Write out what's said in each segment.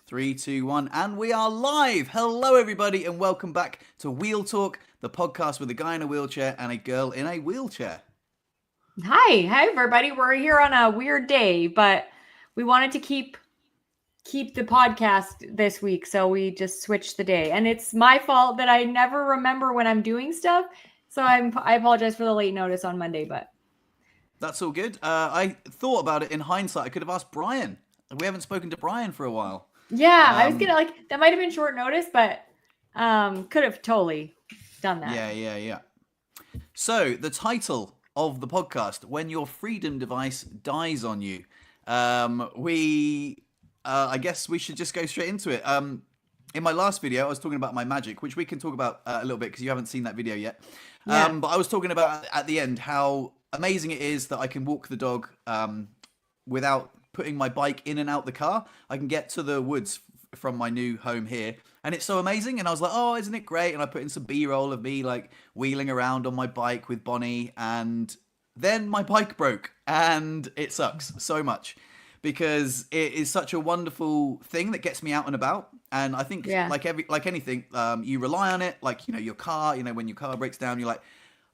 Three, two, one, and we are live. Hello, everybody, and welcome back to Wheel Talk, the podcast with a guy in a wheelchair and a girl in a wheelchair. Hi everybody. We're here on a weird day, but we wanted to keep the podcast this week, so we just switched the day. And it's my fault that I never remember when I'm doing stuff, so I apologize for the late notice on Monday, but That's all good. I thought about it in hindsight. I could have asked Brian. We haven't spoken to Brian for a while. yeah, I was gonna that might have been short notice, but could have totally done that. Yeah. So the title of the podcast: When Your Freedom Device Dies on You. I guess we should just go straight into it. In my last video, I was talking about my magic, which we can talk about a little bit because you haven't seen that video yet. Yeah. But I was talking about at the end how amazing it is that I can walk the dog without putting my bike in and out the car. I can get to the woods from my new home here, and it's so amazing. And I was like, oh, isn't it great? And I put in some B-roll of me like wheeling around on my bike with Bonnie, and then my bike broke, and it sucks so much because it is such a wonderful thing that gets me out and about. And I think like anything, you rely on it. Like, your car, when your car breaks down, you're like,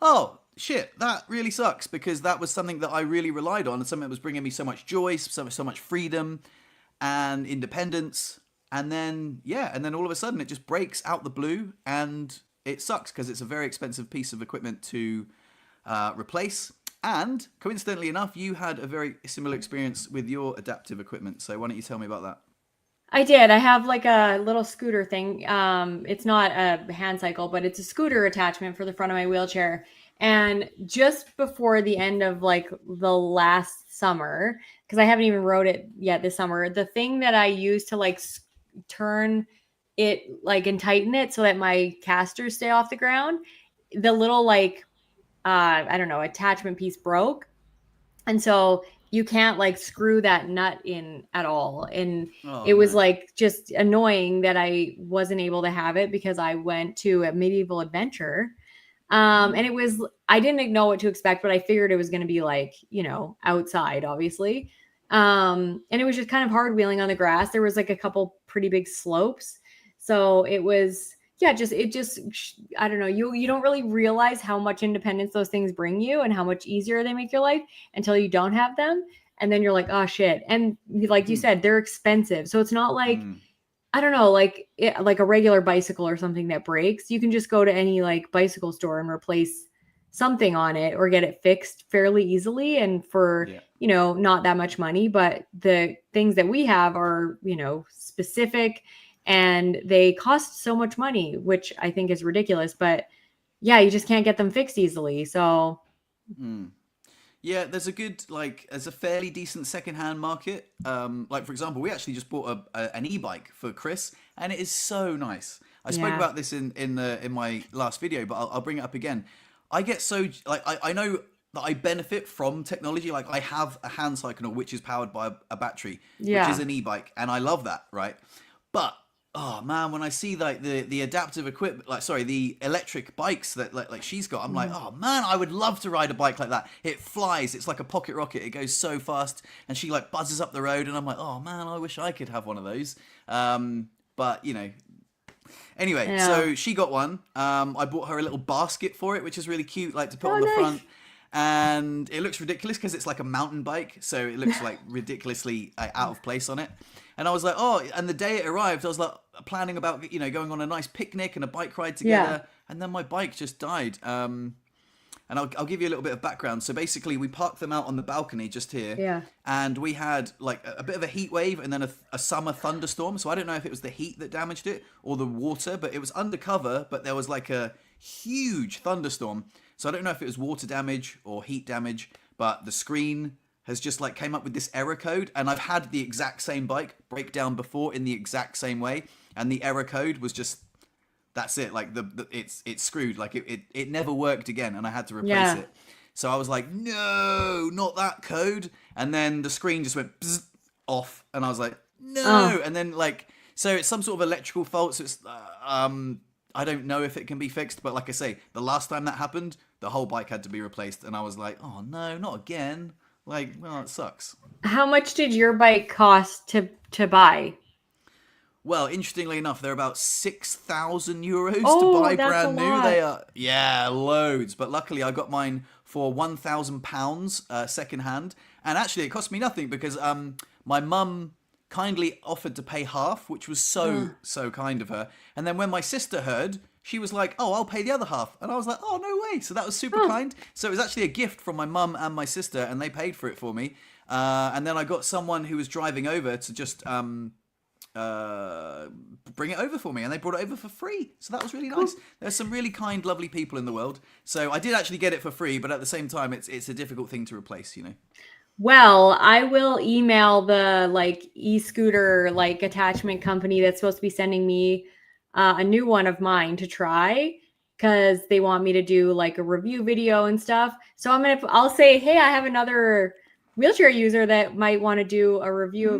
oh shit, that really sucks, because that was something that I really relied on, and something that was bringing me so much joy, so much freedom and independence. And then all of a sudden it just breaks out the blue, and it sucks because it's a very expensive piece of equipment to replace. And coincidentally enough, you had a very similar experience with your adaptive equipment. So why don't you tell me about that? I did. I have like a little scooter thing. It's not a hand cycle, but it's a scooter attachment for the front of my wheelchair. And just before the end of like the last summer, because I haven't even rode it yet this summer, the thing that I use to like turn it like and tighten it so that my casters stay off the ground, the little like, I don't know, attachment piece broke. And so you can't like screw that nut in at all. And it was like just annoying that I wasn't able to have it because I went to a medieval adventure. And I didn't know what to expect, but I figured it was going to be like, outside, obviously. And it was just kind of hard wheeling on the grass. There was like a couple pretty big slopes. So it was, I don't know. You don't really realize how much independence those things bring you and how much easier they make your life until you don't have them. And then you're like, oh shit. And like you said, they're expensive. So it's not like, I don't know, like a regular bicycle or something that breaks. You can just go to any like bicycle store and replace something on it or get it fixed fairly easily and for, not that much money. But the things that we have are, specific, and they cost so much money, which I think is ridiculous. But yeah, you just can't get them fixed easily. So yeah, there's a fairly decent secondhand market. Like, for example, we actually just bought an e-bike for Chris, and it is so nice. I spoke about this in my last video, but I'll bring it up again. I get so like I know that I benefit from technology. Like, I have a hand cycle which is powered by a battery, which is an e-bike, and I love that, right? But oh man, when I see like the adaptive equipment, the electric bikes that like she's got, I'm like, oh man, I would love to ride a bike like that. It flies, it's like a pocket rocket, it goes so fast, and she like buzzes up the road, and I'm like, oh man, I wish I could have one of those. But anyway, so she got one. I bought her a little basket for it, which is really cute, like to put on the front. And it looks ridiculous because it's like a mountain bike, so it looks like ridiculously out of place on it. And I was like, oh, and the day it arrived, I was like planning about, going on a nice picnic and a bike ride together. And then my bike just died. And I'll give you a little bit of background. So basically, we parked them out on the balcony just here. Yeah. And we had like a bit of a heat wave and then a summer thunderstorm. So I don't know if it was the heat that damaged it or the water, but it was undercover. But there was like a huge thunderstorm. So I don't know if it was water damage or heat damage, but the screen has just like came up with this error code. And I've had the exact same bike break down before in the exact same way. And the error code was just, that's it. Like it's screwed. Like it never worked again, and I had to replace it. So I was like, no, not that code. And then the screen just went bzz, off, and I was like, no. And then so it's some sort of electrical fault. So it's I don't know if it can be fixed, but like I say, the last time that happened, the whole bike had to be replaced, and I was like, oh no, not again. Like, well, it sucks. How much did your bike cost to buy? Well, interestingly enough, they're about 6,000 euros to Oh, buy that's a brand new. They lot. are, yeah, loads. But luckily, I got mine for £1,000 second hand, and actually, it cost me nothing because my mum kindly offered to pay half, which was Uh, so kind of her. And then when my sister heard, she was like, "Oh, I'll pay the other half," and I was like, "Oh, no way!" So that was super oh, kind. So it was actually a gift from my mum and my sister, and they paid for it for me. And then I got someone who was driving over to just uh, bring it over for me, and they brought it over for free. So that was really cool. nice. There's some really kind, lovely people in the world. So I did actually get it for free, but at the same time, it's a difficult thing to replace, you know. Well, I will email the like e-scooter like attachment company that's supposed to be sending me a new one of mine to try because they want me to do like a review video and stuff. So I'll say, hey, I have another wheelchair user that might want to do a review Hmm,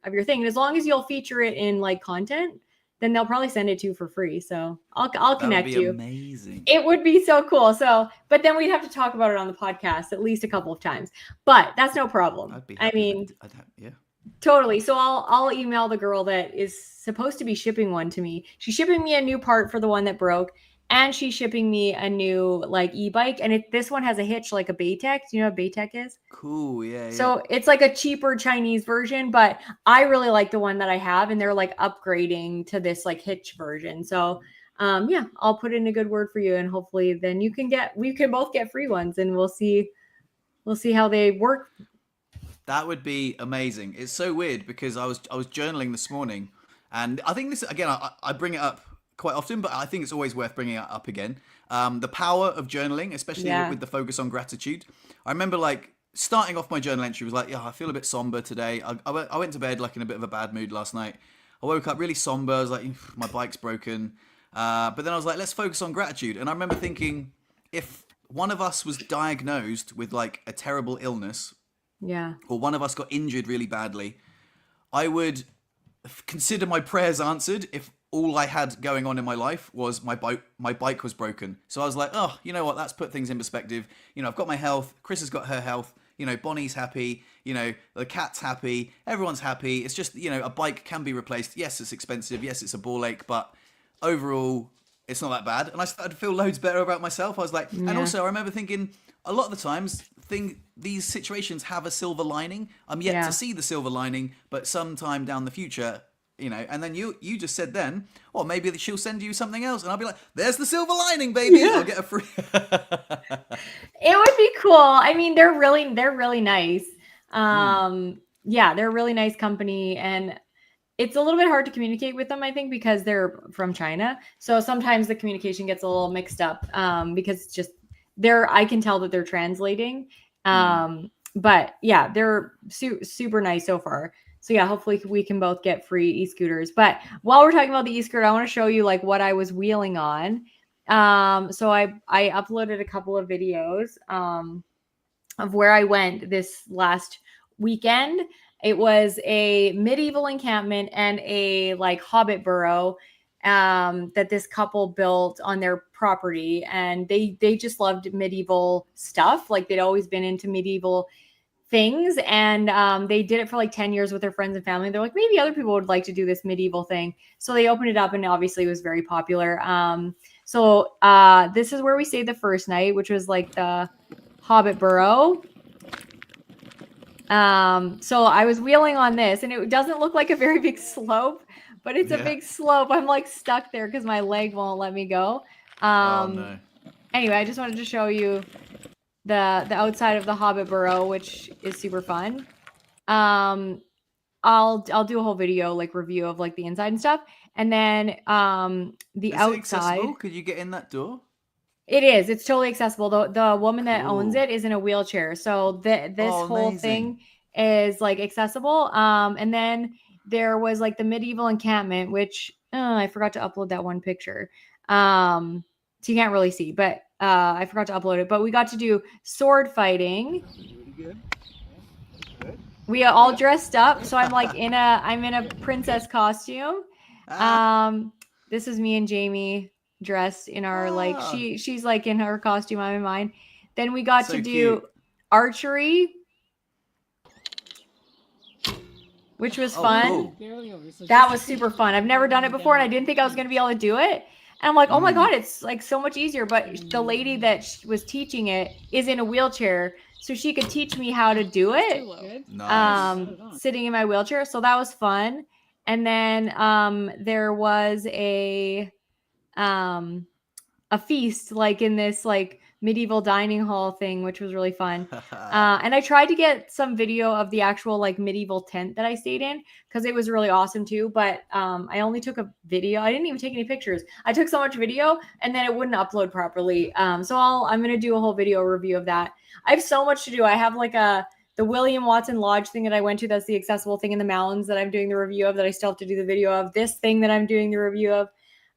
of your thing. And as long as you'll feature it in like content, then they'll probably send it to you for free. So I'll that would connect be you. amazing. It would be so cool. So, but then we'd have to talk about it on the podcast at least a couple of times. But that's no problem. I'd be I happy if mean, yeah. totally. So I'll email the girl that is supposed to be shipping one to me. She's shipping me a new part for the one that broke, and she's shipping me a new like e-bike. And this one has a hitch like a Baytech. Do you know what Baytech is? Cool, yeah, yeah. So it's like a cheaper Chinese version, but I really like the one that I have, and they're like upgrading to this like hitch version. So yeah, I'll put in a good word for you, and hopefully then we can both get free ones, and we'll see how they work. That would be amazing. It's so weird because I was journaling this morning, and I think this again. I bring it up quite often, but I think it's always worth bringing it up again. The power of journaling, especially Yeah. with the focus on gratitude. I remember like starting off my journal entry was like, yeah, I feel a bit somber today. I went to bed like in a bit of a bad mood last night. I woke up really somber. I was like, my bike's broken. But then I was like, let's focus on gratitude. And I remember thinking, if one of us was diagnosed with like a terrible illness, Yeah. or one of us got injured really badly, I would consider my prayers answered if all I had going on in my life was my bike was broken. So I was like, oh, you know what? That's put things in perspective. You know, I've got my health. Chris has got her health. You know, Bonnie's happy. You know, the cat's happy. Everyone's happy. It's just, you know, a bike can be replaced. Yes, it's expensive. Yes, it's a ball ache, but overall, it's not that bad. And I started to feel loads better about myself. I was like, and Yeah. also I remember thinking a lot of the times these situations have a silver lining. I'm yet to Yeah. see the silver lining, but sometime down the future, you know. And then you just said then, or maybe she'll send you something else, and I'll be like, there's the silver lining, baby. I'll Yeah. get a free. It would be cool. I mean, they're really nice. Hmm. Yeah, they're a really nice company, and it's a little bit hard to communicate with them, I think, because they're from China. So sometimes the communication gets a little mixed up because it's just I can tell that they're translating. Hmm. But yeah, they're super nice so far. So yeah, hopefully we can both get free e-scooters. But while we're talking about the e-scooter, I want to show you like what I was wheeling on. So I uploaded a couple of videos of where I went this last weekend. It was a medieval encampment and a like Hobbit burrow that this couple built on their property, and they just loved medieval stuff. Like they'd always been into medieval things, and they did it for like 10 years with their friends and family. They're like, maybe other people would like to do this medieval thing, so they opened it up, and obviously it was very popular. So this is where we stayed the first night, which was like the Hobbit burrow. So I was wheeling on this, and it doesn't look like a very big slope, but it's a Yeah. big slope. I'm like stuck there because my leg won't let me go. Oh Um, no. anyway, I just wanted to show you the outside of the Hobbit burrow, which is super fun. Um, I'll do a whole video like review of like the inside and stuff, and then the Is it outside. accessible? Could you get in that door? It is. It's totally accessible. The woman that owns Cool. it is in a wheelchair, so this Oh, whole amazing. thing is like accessible. And then there was like the medieval encampment, which I forgot to upload that one picture. So you can't really see, but I forgot to upload it. But we got to do sword fighting. Really good. Good. We are all dressed up, so I'm in a princess costume. Ah. Um, this is me and Jamie dressed in our like Ah. she's like in her costume, I'm in mine. Then we got to So do cute. archery, which was Oh, fun. cool. That was super fun. I've never done it before, and I didn't think I was going to be able to do it. And I'm like, oh my God, it's like so much easier. But the lady that was teaching it is in a wheelchair, so she could teach me how to do it. Nice. Sitting in my wheelchair. So that was fun. And then there was a feast like in this like medieval dining hall thing, which was really fun. And I tried to get some video of the actual like medieval tent that I stayed in because it was really awesome too. But I only took a video. I didn't even take any pictures. I took so much video and then it wouldn't upload properly. So I'm gonna do a whole video review of that. I have so much to do. I have like the William Watson Lodge thing that I went to. That's the accessible thing in the mountains that I'm doing the review of, that I still have to do the video of. This thing that I'm doing the review of.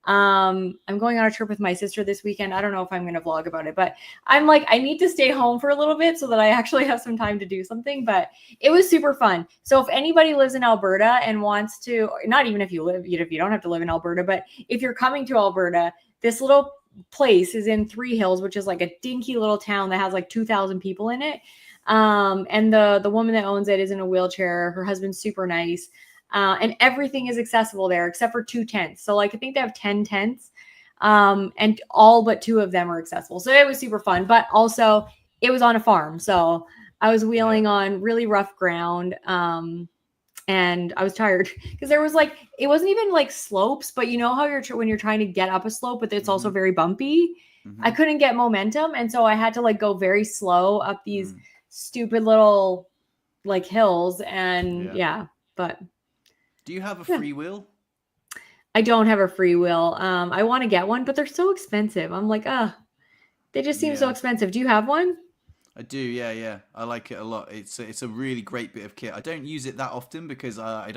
I'm going on a trip with my sister this weekend. I don't know if I'm going to vlog about it, but I'm like, I need to stay home for a little bit so that I actually have some time to do something, but it was super fun. So if anybody lives in Alberta and wants to, not even if you don't have to live in Alberta, but if you're coming to Alberta, this little place is in Three Hills, which is like a dinky little town that has like 2,000 people in it. And the woman that owns it is in a wheelchair. Her husband's super nice. And everything is accessible there except for 2 tents. So like, I think they have 10 tents, and all but 2 of them are accessible. So it was super fun, but also it was on a farm. So I was wheeling on really rough ground. And I was tired because there was like, it wasn't even like slopes, but you know how when you're trying to get up a slope, but it's also very bumpy. I couldn't get momentum. And so I had to like go very slow up these stupid little like hills. And but do you have a free wheel? I don't have a free wheel. I want to get one, but they're so expensive. I'm like, they just seem so expensive. Do you have one? I do, yeah. I like it a lot. It's a really great bit of kit. I don't use it that often because I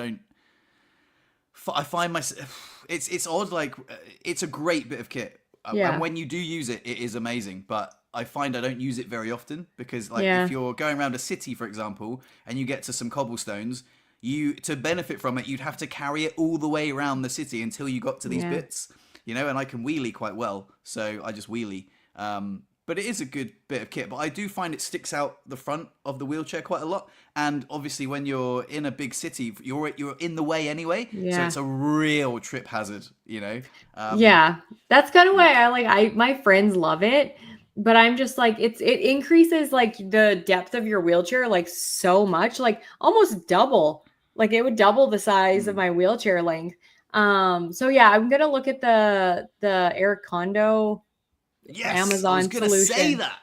find myself, it's odd. Like, it's a great bit of kit. And when you do use it, it is amazing. But I find I don't use it very often because like if you're going around a city, for example, and you get to some cobblestones, to benefit from it, you'd have to carry it all the way around the city until you got to these bits, you know, and I can wheelie quite well. So I just wheelie. But it is a good bit of kit, but I do find it sticks out the front of the wheelchair quite a lot. And obviously when you're in a big city, you're in the way anyway. So it's a real trip hazard, you know? That's kind of why my friends love it. But I'm just like, it increases like the depth of your wheelchair, like so much, like almost double, like it would double the size of my wheelchair length. So yeah, I'm going to look at the Eric Condo Amazon I was gonna solution. say that.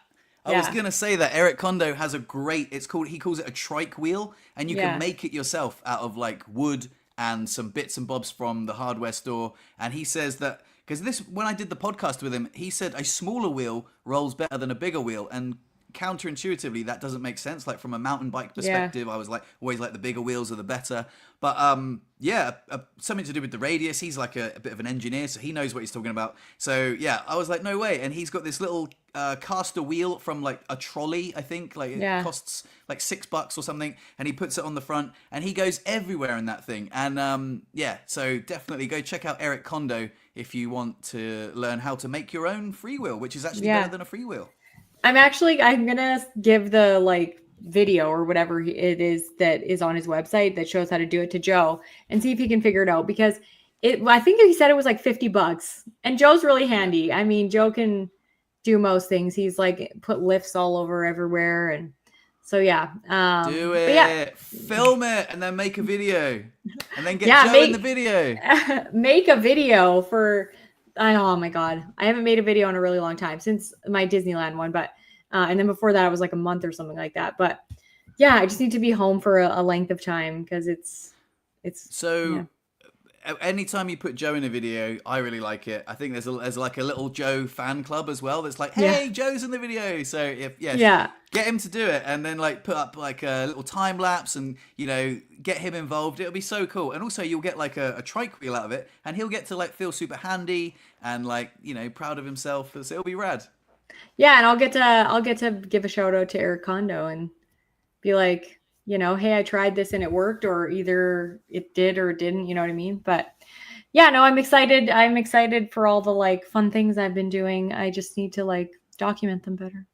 I was gonna say that Eric Condo has a great. He calls it a trike wheel, and you can make it yourself out of like wood and some bits and bobs from the hardware store. And he says that because when I did the podcast with him, he said a smaller wheel rolls better than a bigger wheel, and counterintuitively that doesn't make sense. Like from a mountain bike perspective, I was like always like the bigger wheels are the better. But something to do with the radius. He's like a bit of an engineer, so he knows what he's talking about. So yeah, I was like, no way. And he's got this little caster wheel from like a trolley, I think. Like it costs like $6 or something, and he puts it on the front, and he goes everywhere in that thing. And so definitely go check out Eric Condo if you want to learn how to make your own freewheel, which is actually better than a freewheel. I'm gonna give the like video or whatever it is that is on his website that shows how to do it to Joe and see if he can figure it out, because I think he said it was like $50, and Joe's really handy. I mean, Joe can do most things. He's like put lifts all over everywhere, and so do it, film it, and then make a video, and then get Joe in the video. Make a video for. Oh my God. I haven't made a video in a really long time since my Disneyland one, but, and then before that, it was like a month or something like that. But yeah, I just need to be home for a length of time because it's so anytime you put Joe in a video, I really like it. I think there's like a little Joe fan club as well. That's like, hey, Joe's in the video. So get him to do it, and then like put up like a little time lapse, and you know, get him involved. It'll be so cool. And also you'll get like a trike wheel out of it, and he'll get to like feel super handy and like, you know, proud of himself. So it'll be rad. Yeah, and I'll get to give a shout out to Eric Condo and be like, you know, hey, I tried this and it worked, or either it did or it didn't, you know what I mean? But yeah, no, I'm excited. I'm excited for all the like fun things I've been doing. I just need to like document them better.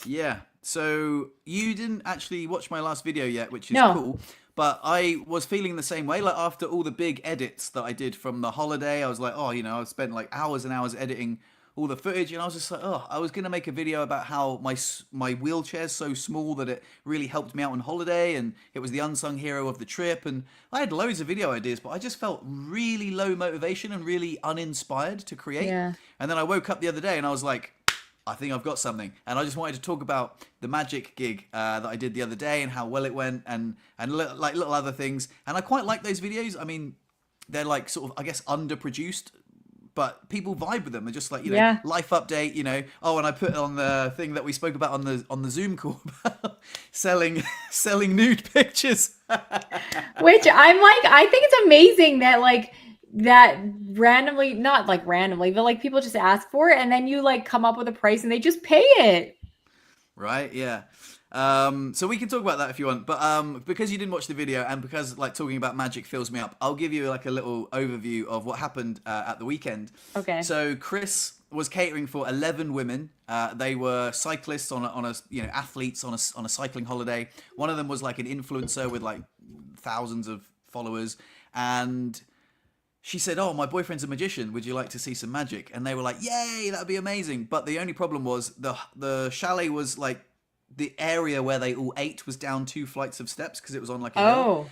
Yeah. So you didn't actually watch my last video yet, which is cool. But I was feeling the same way. Like after all the big edits that I did from the holiday, I was like, oh, I spent like hours and hours editing all the footage, and I was just like, oh, I was gonna make a video about how my wheelchair's so small that it really helped me out on holiday, and it was the unsung hero of the trip. And I had loads of video ideas, but I just felt really low motivation and really uninspired to create. Yeah. And then I woke up the other day and I was like, I think I've got something. And I just wanted to talk about the magic gig that I did the other day and how well it went, and like little other things. And I quite like those videos. I mean, they're like sort of, I guess, underproduced, but people vibe with them. They're just like, life update, Oh, and I put on the thing that we spoke about on the Zoom call about selling nude pictures. Which I'm like, I think it's amazing that like that randomly, not like randomly, but like people just ask for it, and then you like come up with a price and they just pay it. Right? Yeah. So we can talk about that if you want, but because you didn't watch the video and because like talking about magic fills me up, I'll give you like a little overview of what happened at the weekend. Okay. So Chris was catering for 11 women. They were cyclists on a athletes on a cycling holiday. One of them was like an influencer with like thousands of followers, and she said, oh, my boyfriend's a magician. Would you like to see some magic? And they were like, yay, that'd be amazing. But the only problem was the chalet was like, the area where they all ate was down 2 flights of steps because it was on like a hill.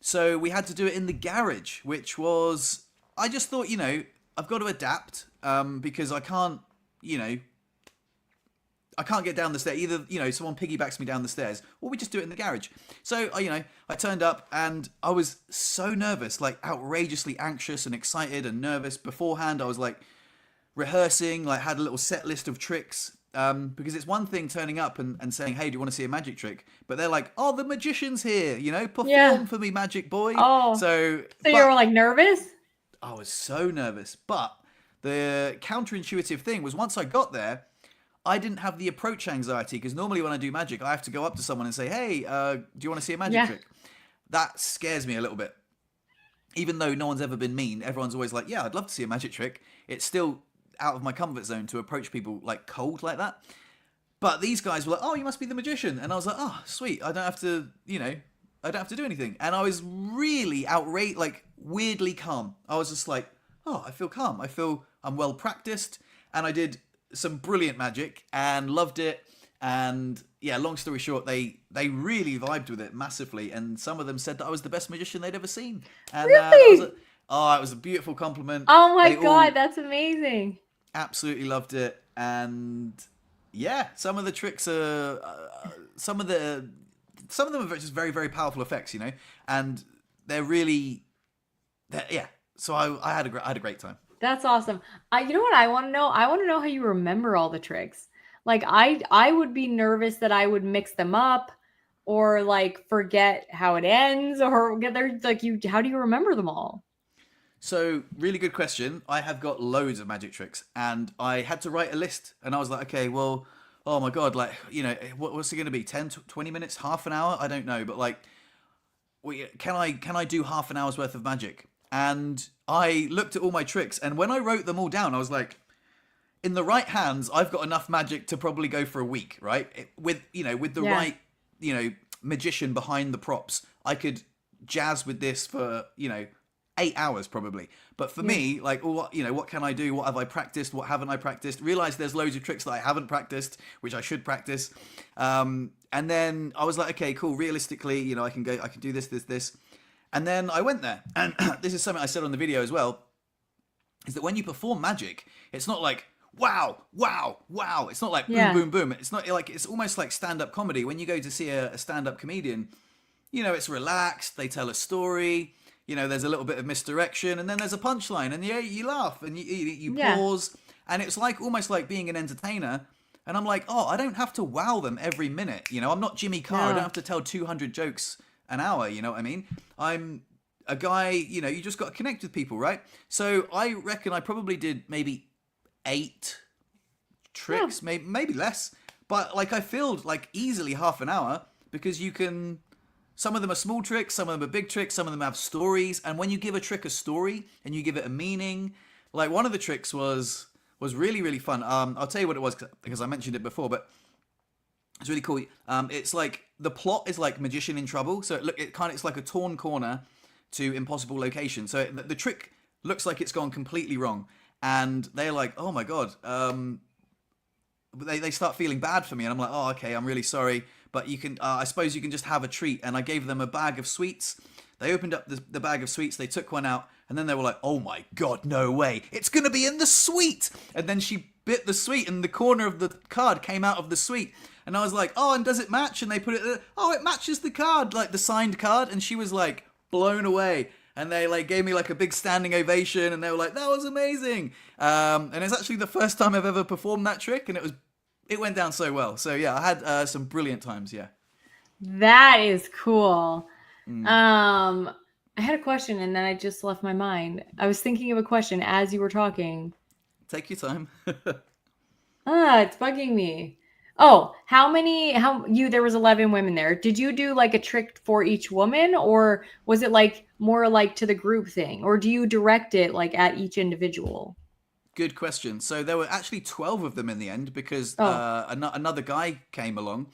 So we had to do it in the garage, which was, I just thought, I've got to adapt because I can't, I can't get down the stairs. Either, someone piggybacks me down the stairs, or we just do it in the garage. So, I turned up and I was so nervous, like outrageously anxious and excited and nervous. Beforehand, I was like rehearsing, like had a little set list of tricks. Because it's one thing turning up and saying, hey, do you want to see a magic trick? But they're like, oh, the magician's here, perform for me, magic boy. Oh, so you were like nervous? I was so nervous. But the counterintuitive thing was once I got there, I didn't have the approach anxiety, because normally when I do magic, I have to go up to someone and say, hey, do you want to see a magic trick? That scares me a little bit. Even though no one's ever been mean, everyone's always like, yeah, I'd love to see a magic trick. It's still out of my comfort zone to approach people like cold like that. But these guys were like, oh, you must be the magician. And I was like, oh, sweet. I don't have to, I don't have to do anything. And I was really outraged, like weirdly calm. I was just like, oh, I feel calm. I feel I'm well practiced. And I did some brilliant magic and loved it. And yeah, long story short, they really vibed with it massively. And some of them said that I was the best magician they'd ever seen. And really? It was a beautiful compliment. Oh my God, that's amazing. Absolutely loved it. And yeah, some of the tricks are, some of them are just very, very powerful effects, and they're really, yeah. So I had a great time. That's awesome. You know what I want to know? I want to know how you remember all the tricks. Like I would be nervous that I would mix them up or like forget how it ends or get there. Like how do you remember them all? So really good question. I have got loads of magic tricks and I had to write a list, and I was like, okay, well, oh my God, like, what's it going to be? 10, 20 minutes, half an hour? I don't know. But like, can I do half an hour's worth of magic? And I looked at all my tricks, and when I wrote them all down, I was like, in the right hands, I've got enough magic to probably go for a week, right? With the right, magician behind the props, I could jazz with this for, 8 hours probably. But for me, like, what can I do? What have I practiced? What haven't I practiced? Realize there's loads of tricks that I haven't practiced, which I should practice. And then I was like, okay, cool. Realistically, I can do this. And then I went there. And this is something I said on the video as well, is that when you perform magic, it's not like, wow, wow, wow. It's not like boom, boom, boom. It's not like, it's almost like stand-up comedy. When you go to see a stand-up comedian, it's relaxed. They tell a story. There's a little bit of misdirection, and then there's a punchline, and you laugh, and you pause, and it's like almost like being an entertainer. And I'm like, oh, I don't have to wow them every minute. I'm not Jimmy Carr. I don't have to tell 200 jokes an hour. You know what I mean? I'm a guy. You just got to connect with people, right? So I reckon I probably did maybe 8 tricks, maybe less, but like I filled like easily half an hour, because you can. Some of them are small tricks, some of them are big tricks, some of them have stories. And when you give a trick a story and you give it a meaning, like one of the tricks was really, really fun. I'll tell you what it was because I mentioned it before, but It's really cool. It's like the plot is like Magician in Trouble. So it's like a torn corner to impossible location. So the trick looks like it's gone completely wrong, and they're like, "Oh my god." They start feeling bad for me, and I'm like, "Oh, okay, I'm really sorry, but you can. I suppose you can just have a treat." And I gave them a bag of sweets. They opened up the bag of sweets. They took one out, and then they were like, "Oh my god, no way! It's gonna be in the sweet!" And then she bit the sweet, and the corner of the card came out of the sweet. And I was like, "Oh, and does it match?" And they put it there. "Oh, it matches the card, like the signed card." And she was like blown away. And they like gave me like a big standing ovation, and they were like, "That was amazing." And it's actually the first time I've ever performed that trick, and it went down so well. So yeah, I had some brilliant times. Yeah. That is cool. I had a question and then I just left my mind. I was thinking of a question as you were talking. Take your time. It's bugging me. Oh, there was 11 women there. Did you do like a trick for each woman, or was it like more like to the group thing, or do you direct it like at each individual? Good question. So there were actually 12 of them in the end because Oh, another guy came along,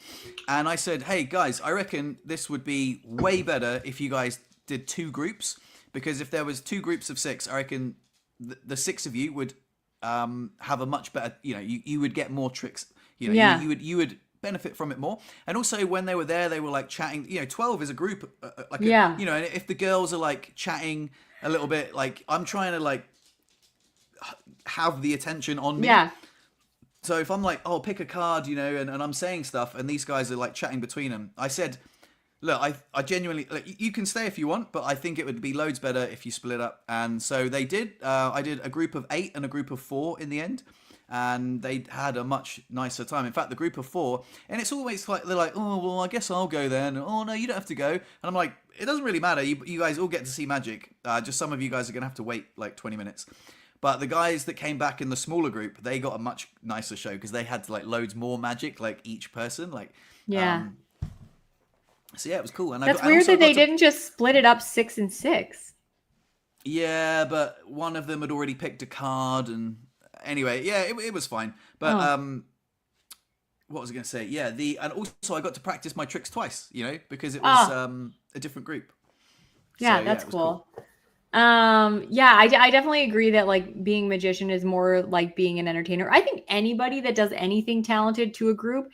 and I said, "Hey guys, I reckon this would be way better if you guys did two groups, because if there was two groups of six, I reckon the six of you would have a much better. You would get more tricks. yeah. You would benefit from it more. And also when they were there, they were like chatting. 12 is a group, Yeah. and if the girls are like chatting a little bit, like I'm trying to like have the attention on me. Yeah. So if I'm like, "Oh, pick a card," and I'm saying stuff, and these guys are like chatting between them, I said, "Look, I genuinely, like, you can stay if you want, but I think it would be loads better if you split up." And so they did. I did a group of 8 and a group of 4 in the end, and they had a much nicer time. In fact, the group of 4, and it's always like they're like, "Oh, well, I guess I'll go then." And, "Oh no, you don't have to go." And I'm like, "It doesn't really matter. You guys all get to see magic. Just some of you guys are gonna have to wait like 20 minutes." But the guys that came back in the smaller group, they got a much nicer show because they had like loads more magic, like each person, like. Yeah. So yeah, it was cool. And That's weird that they didn't just split it up 6 and 6. Yeah, but one of them had already picked a card, and anyway, yeah, it was fine. But what was I going to say? Yeah, and also I got to practice my tricks twice, because it was a different group. Yeah, So, that's it was cool. Yeah, I definitely agree that like being a magician is more like being an entertainer. I think anybody that does anything talented to a group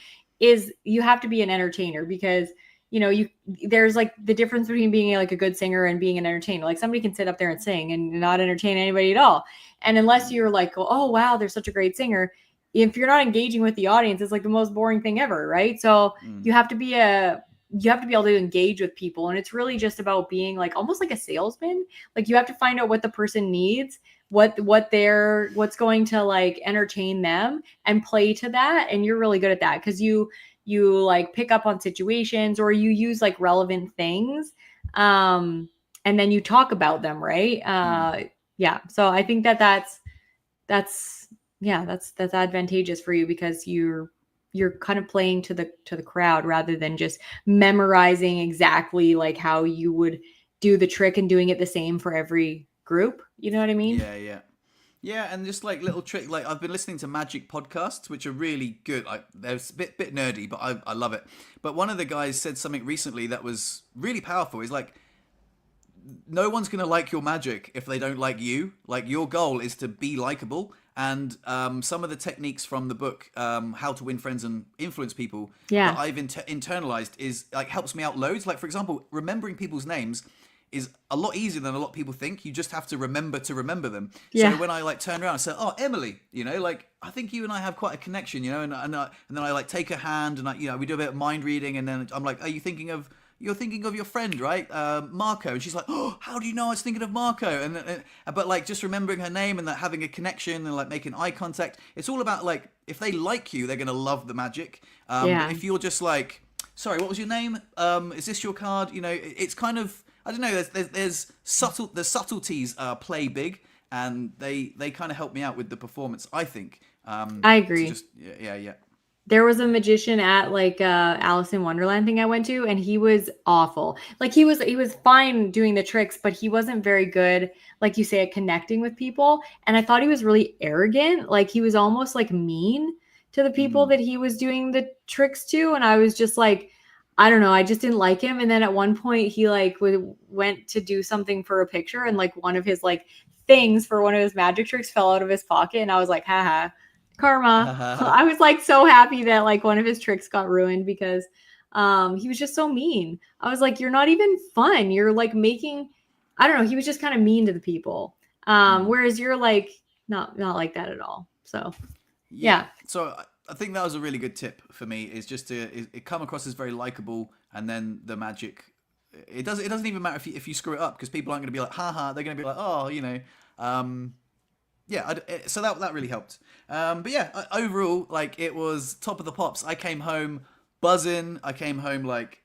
you have to be an entertainer, because there's like the difference between being like a good singer and being an entertainer. Like somebody can sit up there and sing and not entertain anybody at all. And unless you're like, "Oh wow, they're such a great singer," if you're not engaging with the audience, it's like the most boring thing ever, right? So you have to be able to engage with people, and it's really just about being like almost like a salesman. Like you have to find out what the person needs, what's going to like entertain them, and play to that. And you're really good at that because you like pick up on situations, or you use like relevant things, and then you talk about them, right? Yeah, so I think that's advantageous for you, because you're kind of playing to the crowd rather than just memorizing exactly like how you would do the trick and doing it the same for every group. You know what I mean? Yeah, and just like little trick, like I've been listening to magic podcasts, which are really good. Like they're a bit nerdy, but I love it. But one of the guys said something recently that was really powerful. He's like, no one's going to like your magic if they don't like you. Like your goal is to be likable. And some of the techniques from the book, How to Win Friends and Influence People, that I've internalized is like helps me out loads. Like for example, remembering people's names is a lot easier than a lot of people think. You just have to remember them. Yeah. So when I like turn around and say, "Oh, Emily," like I think you and I have quite a connection, and then I like take her hand and we do a bit of mind reading, and then I'm like, "Are you thinking of?" You're thinking of your friend, right? Marco. And she's like, "Oh, how do you know I was thinking of Marco?" But like just remembering her name and that having a connection and like making eye contact. It's all about like, if they like you, they're going to love the magic. But if you're just like, "Sorry, what was your name? Is this your card?" It's kind of, I don't know. There's subtleties play big, and they kind of help me out with the performance, I think. I agree. Yeah. There was a magician at like Alice in Wonderland thing I went to, and he was awful. Like he was fine doing the tricks, but he wasn't very good, like you say, at connecting with people. And I thought he was really arrogant. Like he was almost like mean to the people that he was doing the tricks to. And I was just like, I don't know, I just didn't like him. And then at one point he like went to do something for a picture, and like one of his like things for one of his magic tricks fell out of his pocket, and I was like, haha, karma. I was like so happy that like one of his tricks got ruined because he was just so mean. I was like, you're not even fun. You're like making, I don't know, he was just kind of mean to the people. Whereas you're like not like that at all. So yeah. So I think that was a really good tip for me, is just to it come across as very likable, and then the magic, it doesn't even matter if you screw it up, because people aren't going to be like haha, they're going to be like, oh, you know, so that really helped. But yeah, overall, like, it was top of the pops. I came home buzzing. I came home like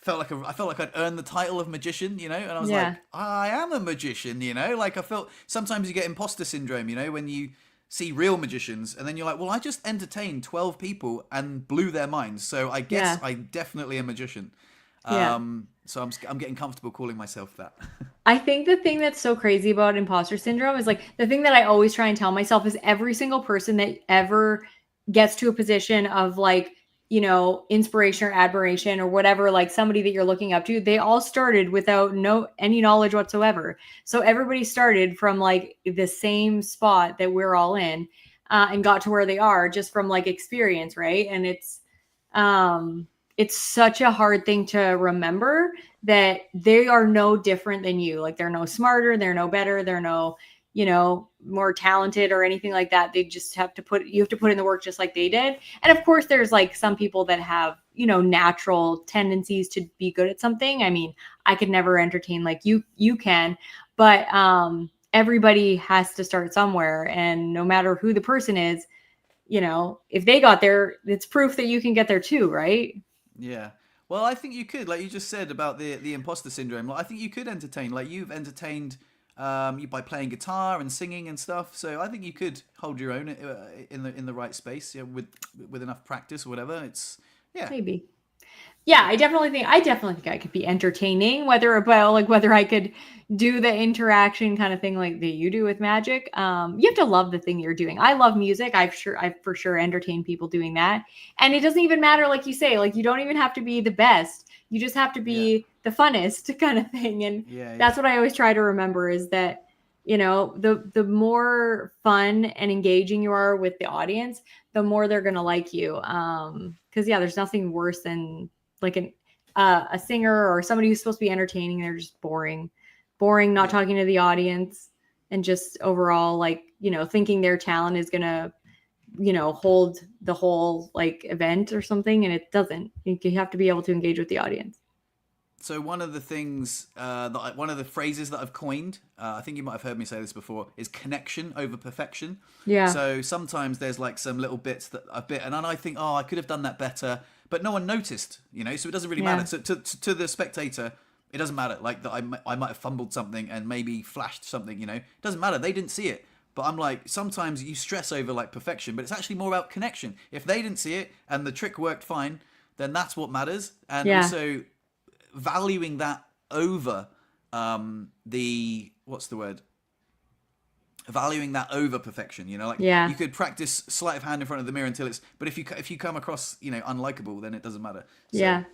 I felt like I'd earned the title of magician, you know, and I was like, I am a magician, you know, like I felt sometimes you get imposter syndrome, you know, when you see real magicians and then you're like, well, I just entertained 12 people and blew their minds, so I guess I definitely a magician. So I'm getting comfortable calling myself that. I think the thing that's so crazy about imposter syndrome is like the thing that I always try and tell myself is every single person that ever gets to a position of like, you know, inspiration or admiration or whatever, like somebody that you're looking up to, they all started without any knowledge whatsoever. So everybody started from like the same spot that we're all in, and got to where they are just from like experience, right? And it's such a hard thing to remember that they are no different than you. Like they're no smarter, they're no better, they're no, you know, more talented or anything like that. They just you have to put in the work just like they did. And of course there's like some people that have, you know, natural tendencies to be good at something. I mean, I could never entertain like you can, but everybody has to start somewhere. And no matter who the person is, you know, if they got there, it's proof that you can get there too, right? Yeah. Well, I think you could, like you just said about the imposter syndrome. Like, I think you could entertain, like you've entertained you by playing guitar and singing and stuff. So I think you could hold your own in the right space, yeah, with enough practice or whatever. It's maybe. Yeah, I definitely think I could be entertaining, whether I could do the interaction kind of thing like that you do with magic. You have to love the thing you're doing. I love music. I've for sure entertained people doing that. And it doesn't even matter, like you say, like you don't even have to be the best. You just have to be the funnest kind of thing. And that's what I always try to remember is that, you know, the more fun and engaging you are with the audience, the more they're gonna like you. Because there's nothing worse than like a singer or somebody who's supposed to be entertaining. They're just boring, not talking to the audience, and just overall, like, you know, thinking their talent is going to, you know, hold the whole like event or something. And it doesn't. You have to be able to engage with the audience. So one of the things, one of the phrases that I've coined, I think you might have heard me say this before, is connection over perfection. Yeah. So sometimes there's like some little bits that and then I think, oh, I could have done that better, but no one noticed, you know. So it doesn't really matter. So to the spectator, it doesn't matter. Like that, I might have fumbled something and maybe flashed something, you know. It doesn't matter. They didn't see it. But I'm like, sometimes you stress over like perfection, but it's actually more about connection. If they didn't see it and the trick worked fine, then that's what matters. And also valuing that over valuing that over perfection, you know, like you could practice sleight of hand in front of the mirror until it's, but if you come across, you know, unlikable, then it doesn't matter. So,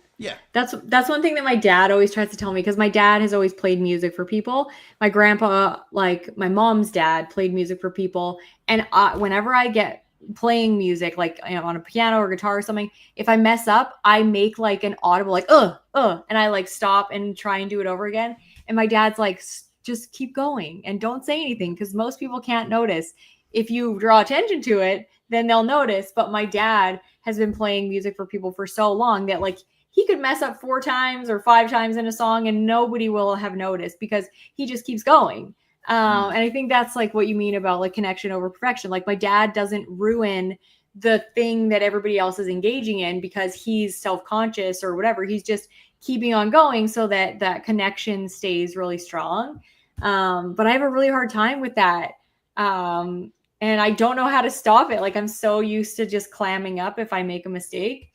that's one thing that my dad always tries to tell me, because my dad has always played music for people. My grandpa, like my mom's dad, played music for people, and whenever I get playing music, like, you know, on a piano or guitar or something, if I mess up, I make like an audible like and I like stop and try and do it over again. And my dad's like, just keep going and don't say anything, because most people can't notice. If you draw attention to it, then they'll notice. But my dad has been playing music for people for so long that like he could mess up 4 times or 5 times in a song and nobody will have noticed, because he just keeps going. And I think that's like what you mean about like connection over perfection. Like my dad doesn't ruin the thing that everybody else is engaging in because he's self-conscious or whatever. He's just keeping on going so that that connection stays really strong. But I have a really hard time with that. And I don't know how to stop it. Like I'm so used to just clamming up if I make a mistake.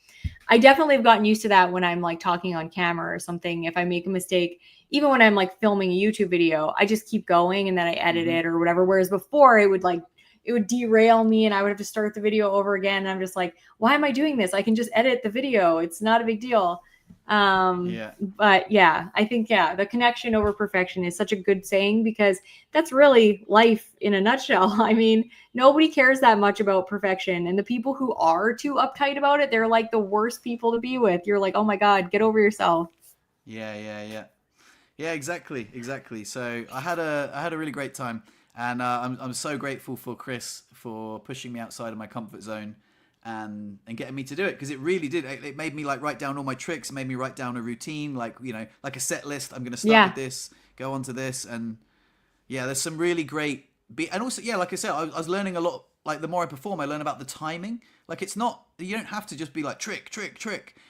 I definitely have gotten used to that when I'm like talking on camera or something. If I make a mistake, even when I'm like filming a YouTube video, I just keep going and then I edit it or whatever. Whereas before it would like it would derail me and I would have to start the video over again. And I'm just like, why am I doing this? I can just edit the video. It's not a big deal. Yeah. But yeah, I think, the connection over perfection is such a good saying, because that's really life in a nutshell. I mean, nobody cares that much about perfection. And the people who are too uptight about it, they're like the worst people to be with. You're like, oh my God, get over yourself. Yeah, exactly. So I had a really great time, and I'm so grateful for Chris for pushing me outside of my comfort zone, and getting me to do it, because it really did. It made me like write down all my tricks, made me write down a routine, like, you know, like a set list. I'm gonna start with this, go on to this, and yeah, there's some really great and also, yeah, like I said, I was learning a lot. Like, the more I perform, I learn about the timing. Like, it's not, you don't have to just be like trick.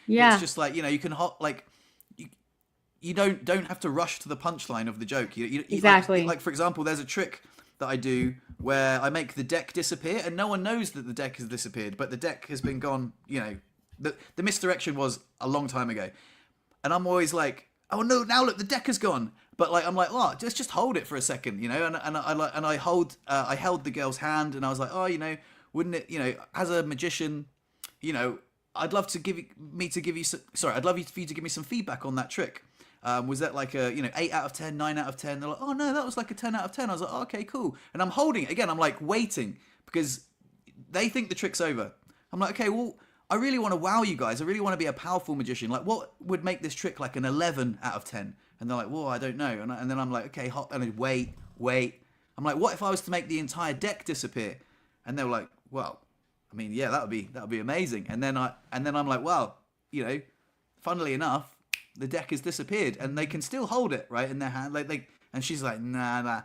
Yeah. It's just like, you know, you can like, you don't have to rush to the punchline of the joke. Exactly. Like, for example, there's a trick that I do where I make the deck disappear, and no one knows that the deck has disappeared, but the deck has been gone. You know, the misdirection was a long time ago, and I'm always like, oh no, now look, the deck has gone. But like, I'm like, oh, just hold it for a second, you know. I held the girl's hand, and I was like, oh, you know, wouldn't it, you know, as a magician, you know, I'd love for you to give me some feedback on that trick. Was that like a, you know, 8 out of 10, 9 out of 10? They're like, oh no, that was like a 10 out of 10. I was like, oh, okay, cool. And I'm holding it again. I'm like waiting, because they think the trick's over. I'm like, okay, well, I really want to wow you guys. I really want to be a powerful magician. Like, what would make this trick like an 11 out of 10? And they're like, well, I don't know. And then I'm like, okay, and then wait. I'm like, what if I was to make the entire deck disappear? And they were like, well, I mean, yeah, that would be amazing. And then I'm like, well, you know, funnily enough, the deck has disappeared, and they can still hold it right in their hand. And she's like, nah.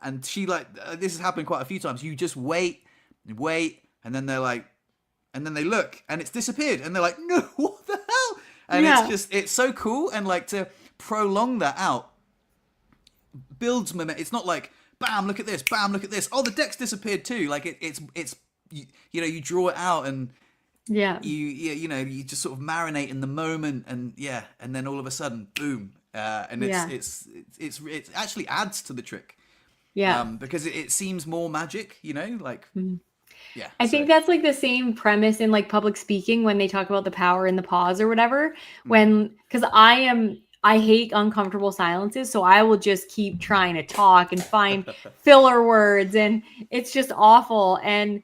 And she like, this has happened quite a few times. You just wait, and then they're like, and then they look, and it's disappeared, and they're like, no, what the hell? And it's so cool, and like, to prolong that out builds momentum. It's not like, bam, look at this, bam, look at this. Oh, the deck's disappeared too. Like, it's you know, you draw it out, and you know, you just sort of marinate in the moment, and then all of a sudden, boom, and it actually adds to the trick, because it seems more magic, you know, like. Yeah, I think that's like the same premise in like public speaking, when they talk about the power in the pause or whatever. Because I hate uncomfortable silences, so I will just keep trying to talk and find filler words, and it's just awful. And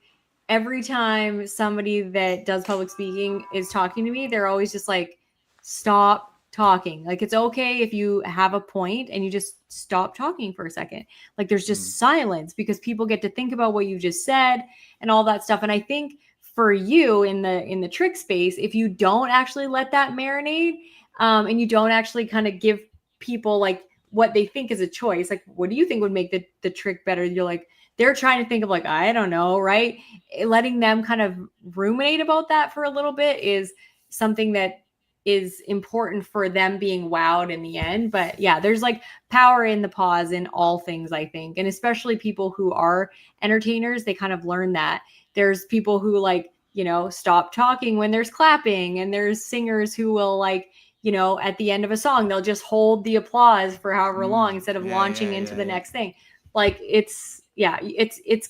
every time somebody that does public speaking is talking to me, they're always just like, stop talking. Like, it's okay if you have a point and you just stop talking for a second. Like, there's just silence, because people get to think about what you just said and all that stuff. And I think for you in the trick space, if you don't actually let that marinate, and you don't actually kind of give people like what they think is a choice, like, what do you think would make the trick better? You're like, they're trying to think of like, I don't know, right? Letting them kind of ruminate about that for a little bit is something that is important for them being wowed in the end. But yeah, there's like power in the pause in all things, I think. And especially people who are entertainers, they kind of learn that. There's people who like, you know, stop talking when there's clapping, and there's singers who will like, you know, at the end of a song, they'll just hold the applause for however long instead of launching into the next thing. Like, it's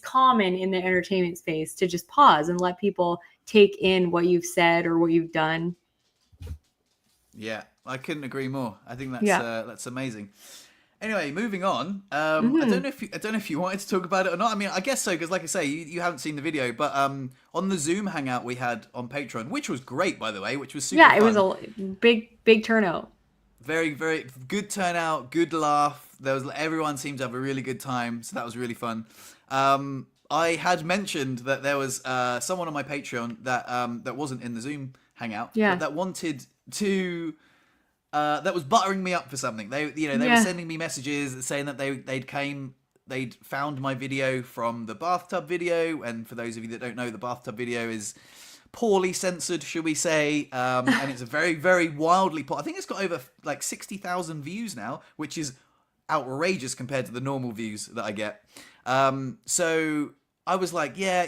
common in the entertainment space to just pause and let people take in what you've said or what you've done. Yeah, I couldn't agree more. I think that's amazing. Anyway, moving on. I don't know if you wanted to talk about it or not. I mean, I guess so, because like I say, you haven't seen the video, but on the Zoom hangout we had on Patreon, which was great, by the way, which was super fun. It was a big turnout. Very, very good turnout, good laugh. Everyone seemed to have a really good time, so that was really fun. I had mentioned that there was someone on my Patreon that wasn't in the Zoom hangout, but that wanted to that was buttering me up for something. They were sending me messages saying that they'd found my video from the bathtub video, and for those of you that don't know, the bathtub video is poorly censored, should we say, and it's a very, very wildly I think it's got over like 60,000 views now, which is outrageous compared to the normal views that I get. So I was like, yeah,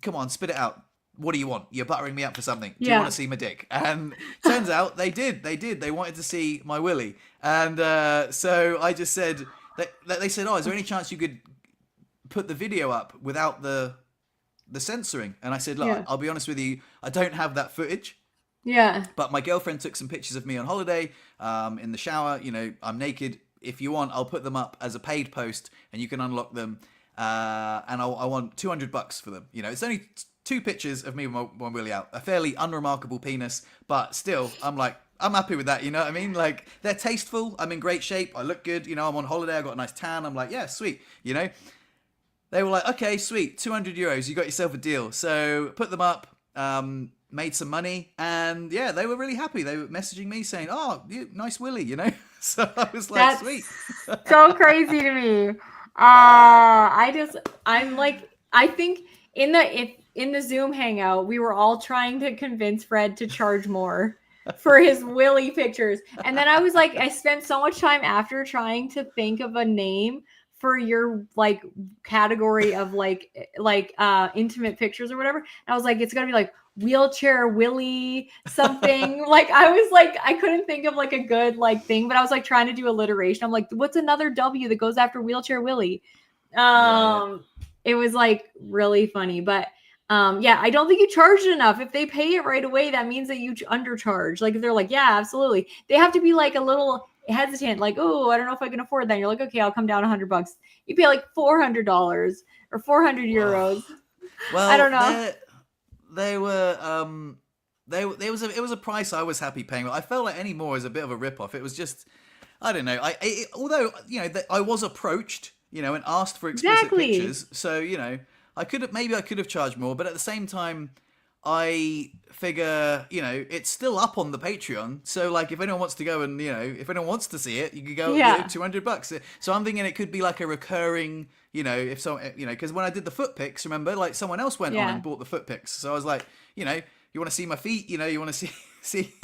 come on, spit it out. What do you want? You're buttering me up for something. Do you want to see my dick? And turns out they did. They wanted to see my Willie. And so I just said, they said, oh, is there any chance you could put the video up without the censoring. And I said, look, Yeah. I'll be honest with you, I don't have that footage. Yeah. But my girlfriend took some pictures of me on holiday, in the shower. You know, I'm naked. If you want, I'll put them up as a paid post, and you can unlock them. And I want $200 for them. You know, it's only two pictures of me with my Willie out. A fairly unremarkable penis, but still, I'm like, I'm happy with that. You know what I mean? Like, they're tasteful. I'm in great shape. I look good. You know, I'm on holiday. I got a nice tan. I'm like, yeah, sweet. You know, they were like, okay, sweet, €200. You got yourself a deal. So put them up. Made some money, and yeah, they were really happy. They were messaging me saying, "Oh, nice Willie," you know. So I was like, That's "Sweet." so crazy to me. I'm like, I think in the Zoom hangout, we were all trying to convince Fred to charge more for his Willie pictures, and then I was like, I spent so much time after trying to think of a name for your like category of like intimate pictures or whatever. And I was like, it's gonna be like wheelchair Willie something. Like I was like, I couldn't think of like a good like thing, but I was like trying to do alliteration. I'm like, what's another W that goes after wheelchair Willie? Yeah. It was like really funny, but yeah, I don't think you charged enough. If they pay it right away, that means that you undercharge. Like if they're like, yeah, absolutely, they have to be like a little hesitant, like, oh, I don't know if I can afford that. And you're like, okay, I'll come down $100. You pay like $400 or 400 euros. Well, I don't know. they were it was a price I was happy paying. I felt like any more is a bit of a rip off. It was just, I don't know. Although you know I was approached, you know, and asked for explicit pictures, so you know I could have charged more, but at the same time, I figure, you know, it's still up on the Patreon. So like if anyone wants to go and, you know, if anyone wants to see it, you could go, you know, $200. So I'm thinking it could be like a recurring, you know, if so, you know, because when I did the foot pics, remember, like someone else went on and bought the foot pics. So I was like, you know, you want to see my feet, you know, you want to see.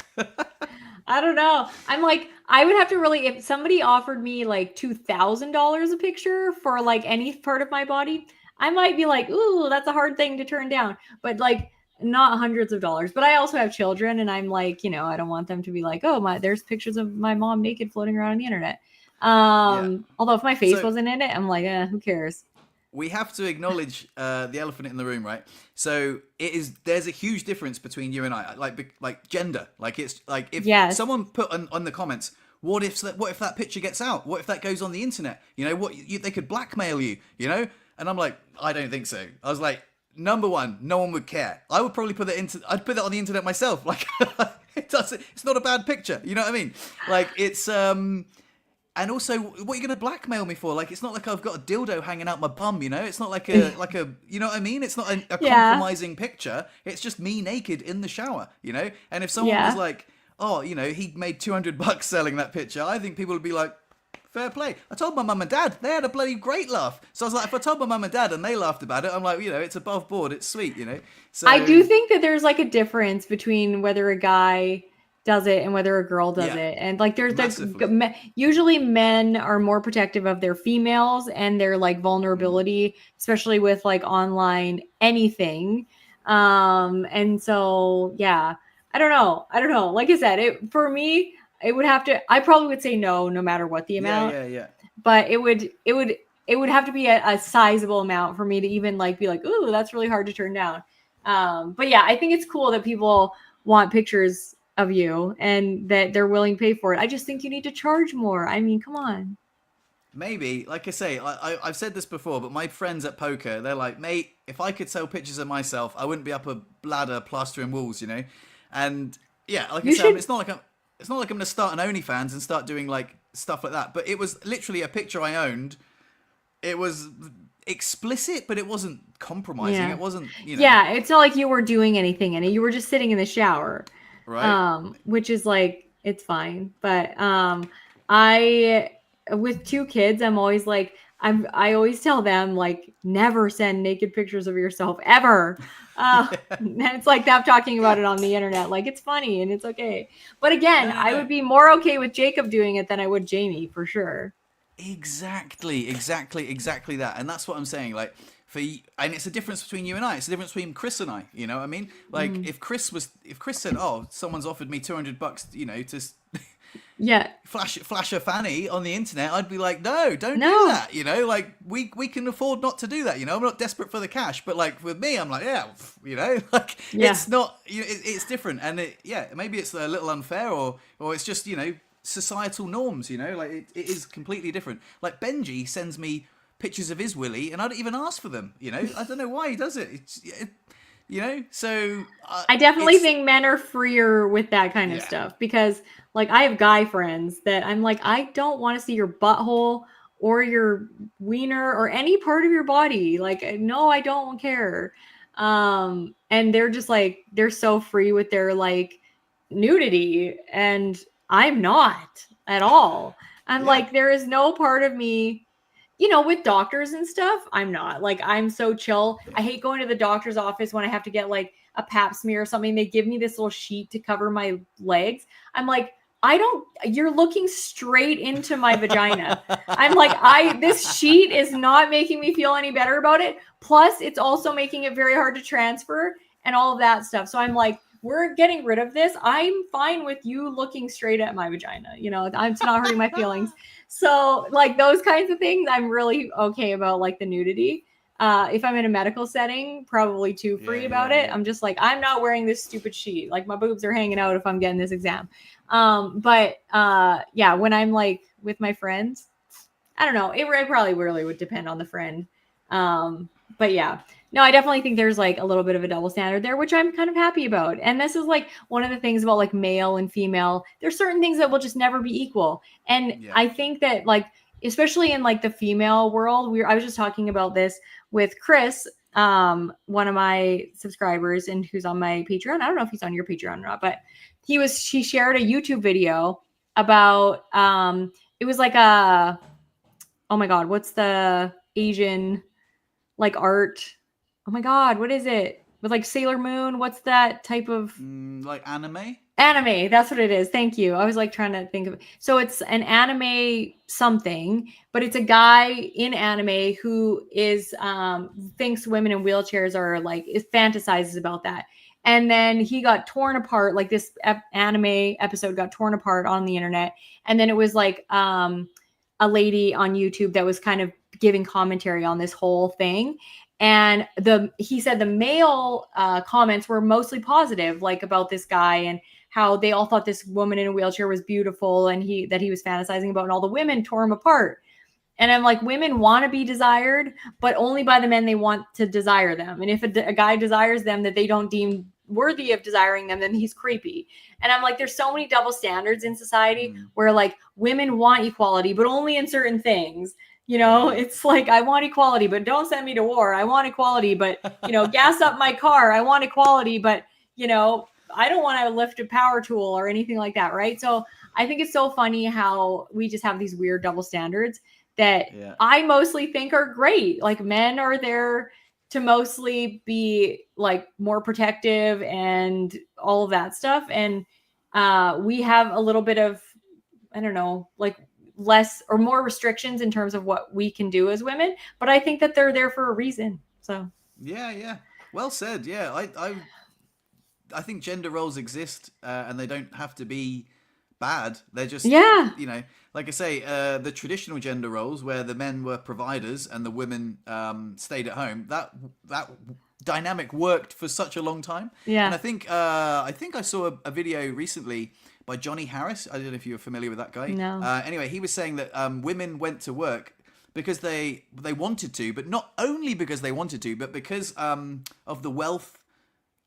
I don't know. I'm like, I would have to really, if somebody offered me like $2,000 a picture for like any part of my body, I might be like, ooh, that's a hard thing to turn down. But like, not hundreds of dollars. But I also have children, and I'm like, you know, I don't want them to be like, oh, there's pictures of my mom naked floating around on the internet. Although if my face wasn't in it, I'm like, who cares? We have to acknowledge the elephant in the room, right? So there's a huge difference between you and I, like gender. Like it's like if someone put on the comments, what if that picture gets out? What if that goes on the internet? You know, they could blackmail you, you know? And I'm like, I don't think so. I was like, number one, no one would care. I would probably I'd put that on the internet myself. Like it's not a bad picture. You know what I mean? Like it's and also, what are you gonna blackmail me for? Like it's not like I've got a dildo hanging out my bum. You know, it's not like a you know what I mean? It's not a compromising picture. It's just me naked in the shower. You know, and if someone was like, oh, you know, he made $200 selling that picture, I think people would be like, fair play. I told my mum and dad, they had a bloody great laugh. So I was like, if I told my mum and dad and they laughed about it, I'm like, you know, it's above board, it's sweet, you know. So I do think that there's like a difference between whether a guy does it and whether a girl does it. And like there's usually men are more protective of their females and their like vulnerability, especially with like online anything. And so yeah, I don't know. Like I said, for me, it would have to, I probably would say no matter what the amount. Yeah. But it would have to be a sizable amount for me to even like be like, ooh, that's really hard to turn down. But yeah, I think it's cool that people want pictures of you and that they're willing to pay for it. I just think you need to charge more. I mean, come on. Maybe, like I say, I've said this before, but my friends at poker, they're like, mate, if I could sell pictures of myself, I wouldn't be up a ladder plastering walls, you know? And yeah, like I said, it's not like I'm going to start an OnlyFans and start doing like stuff like that. But it was literally a picture I owned. It was explicit, but it wasn't compromising. Yeah. It wasn't, you know. Yeah, it's not like you were doing anything in it. You were just sitting in the shower. Right. Which is like, it's fine. But with two kids, I'm always like, I always tell them like, never send naked pictures of yourself ever. And it's like them talking about it on the internet. Like it's funny and it's okay. But again, I would be more okay with Jacob doing it than I would Jamie for sure. Exactly that. And that's what I'm saying. Like and it's a difference between you and I. It's a difference between Chris and I. You know what I mean? Like if Chris said, "Oh, someone's offered me $200, you know, to Yeah. flash a fanny on the internet, I'd be like, no, don't do No. that. Like we can afford not to do that. I'm not desperate for the cash, but like with me, I'm like, yeah, like Yeah. it's not, it's different, and maybe it's a little unfair, or it's just societal norms. Like it is completely different. Like Benji sends me pictures of his Willie, and I don't even ask for them. I don't know why he does it. So I definitely it's think men are freer with that kind of yeah. stuff because, like, I have guy friends that I'm like, I don't want to see your butthole or your wiener or any part of your body. Like, no, I don't care. And they're just like, they're so free with their like nudity, and I'm not at all. I'm Yeah. like, there is no part of me, with doctors and stuff, I'm not. Like, I'm so chill. I hate going to the doctor's office when I have to get like a pap smear or something. They give me this little sheet to cover my legs. I'm like, you're looking straight into my vagina. I'm like, this sheet is not making me feel any better about it. Plus, it's also making it very hard to transfer and all of that stuff. So I'm like, we're getting rid of this. I'm fine with you looking straight at my vagina. It's not hurting my feelings. So like those kinds of things, I'm really okay about, like the nudity. If I'm in a medical setting, probably too free about it. I'm just like, I'm not wearing this stupid sheet. Like my boobs are hanging out if I'm getting this exam. But when I'm like with my friends, I don't know. It probably really would depend on the friend. But yeah, no, I definitely think there's like a little bit of a double standard there, which I'm kind of happy about. And this is like one of the things about like male and female. There's certain things that will just never be equal. And I think that like, especially in like the female world, I was just talking about this with Chris, one of my subscribers and who's on my Patreon. I don't know if he's on your Patreon or not, but she shared a YouTube video about, it was like oh my God, what's the Asian like art? Oh my God, what is it? With like Sailor Moon, what's that type of like anime? Anime, that's what it is. Thank you. I was like trying to think of it. So it's an anime something, but it's a guy in anime who is thinks women in wheelchairs are like, fantasizes about that. And then he got torn apart, like this anime episode got torn apart on the internet. And then it was like a lady on YouTube that was kind of giving commentary on this whole thing. And he said the male comments were mostly positive, like about this guy and how they all thought this woman in a wheelchair was beautiful and that he was fantasizing about, and all the women tore him apart. And I'm like, women want to be desired, but only by the men they want to desire them. And if a guy desires them that they don't deem worthy of desiring them, then he's creepy. And I'm like, there's so many double standards in society where like women want equality, but only in certain things. It's like, I want equality, but don't send me to war. I want equality, but, gas up my car. I want equality, but, I don't want to lift a power tool or anything like that. Right. So I think it's so funny how we just have these weird double standards that I mostly think are great. Like men are there to mostly be like more protective and all of that stuff. And we have a little bit of, I don't know, like less or more restrictions in terms of what we can do as women, but I think that they're there for a reason. So yeah, well said. I think gender roles exist, and they don't have to be bad. They're just like I say, the traditional gender roles where the men were providers and the women stayed at home, that dynamic worked for such a long time. And I think I saw a video recently by Johnny Harris. I don't know if you're familiar with that guy. No. Anyway, he was saying that women went to work because they wanted to, but not only because they wanted to, but because of the wealth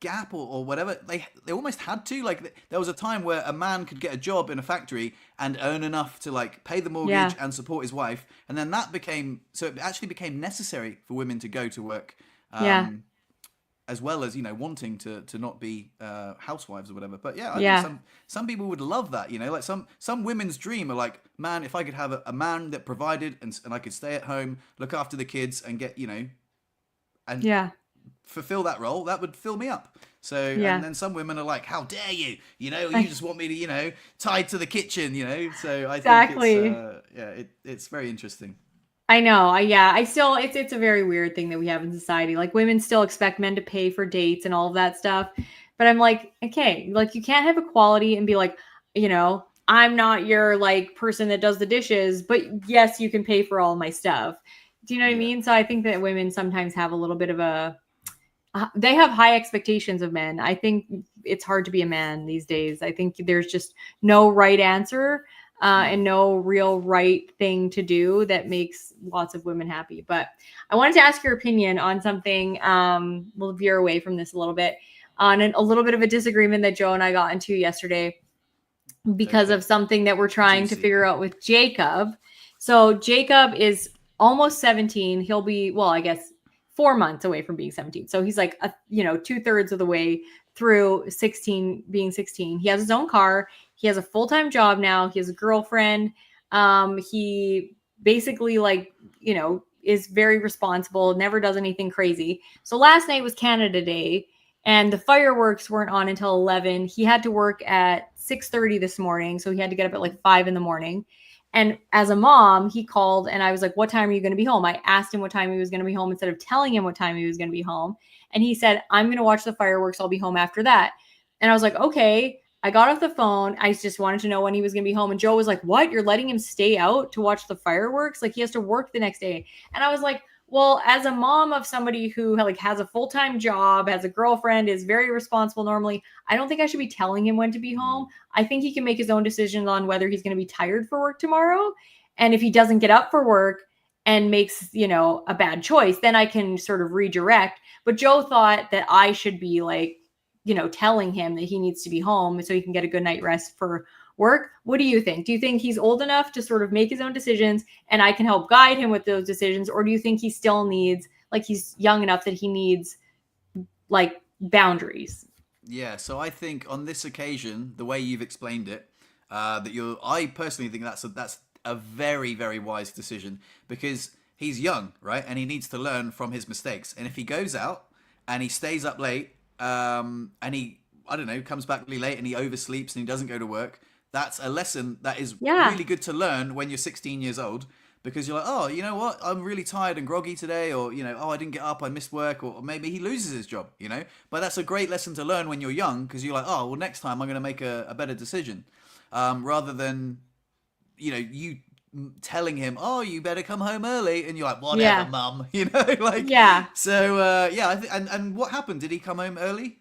gap or whatever. They almost had to. Like there was a time where a man could get a job in a factory and earn enough to like pay the mortgage and support his wife, and then it actually became necessary for women to go to work. As well as wanting to not be housewives or whatever. But I think some people would love that. Like some women's dream are like, man, if I could have a man that provided and I could stay at home, look after the kids, and get and fulfill that role, that would fill me up. So and then some women are like, how dare you? You just want me to tied to the kitchen. So I think it's very interesting. I know. I still, it's a very weird thing that we have in society. Like women still expect men to pay for dates and all of that stuff. But I'm like, okay, like you can't have equality and be like, I'm not your like person that does the dishes, but yes, you can pay for all my stuff. Do you know what I mean? So I think that women sometimes have a little bit of they have high expectations of men. I think it's hard to be a man these days. I think there's just no right answer and no real right thing to do that makes lots of women happy. But I wanted to ask your opinion on something. We'll veer away from this a little bit on a little bit of a disagreement that Joe and I got into yesterday because of something that we're trying to figure out with Jacob. So Jacob is almost 17. He'll be, well, I guess 4 months away from being 17. So he's like, 2/3 of the way through being 16. He has his own car. He has a full-time job now. He has a girlfriend. He basically is very responsible, never does anything crazy. So last night was Canada Day and the fireworks weren't on until 11. He had to work at 6:30 this morning. So he had to get up at like 5 a.m. And as a mom, he called and I was like, what time are you going to be home? I asked him what time he was going to be home instead of telling him what time he was going to be home. And he said, I'm going to watch the fireworks. I'll be home after that. And I was like, okay. I got off the phone. I just wanted to know when he was going to be home. And Joe was like, what? You're letting him stay out to watch the fireworks? Like he has to work the next day. And I was like, well, as a mom of somebody who like has a full-time job, has a girlfriend, is very responsible normally, I don't think I should be telling him when to be home. I think he can make his own decisions on whether he's going to be tired for work tomorrow. And if he doesn't get up for work and makes, a bad choice, then I can sort of redirect. But Joe thought that I should be like, telling him that he needs to be home so he can get a good night rest for work. What do you think? Do you think he's old enough to sort of make his own decisions and I can help guide him with those decisions? Or do you think he still needs, like he's young enough that he needs like boundaries? Yeah, so I think on this occasion, the way you've explained it, I personally think that's a very, very wise decision because he's young, right? And he needs to learn from his mistakes. And if he goes out and he stays up late, and he, I don't know, comes back really late and he oversleeps and he doesn't go to work, that's a lesson that is really good to learn when you're 16 years old because you're like, oh, you know what? I'm really tired and groggy today, or, oh, I didn't get up, I missed work, or maybe he loses his job, But that's a great lesson to learn when you're young because you're like, oh, well, next time I'm going to make a better decision. Rather than, you telling him, oh, you better come home early, and you're like, whatever, mum, So and what happened? Did he come home early?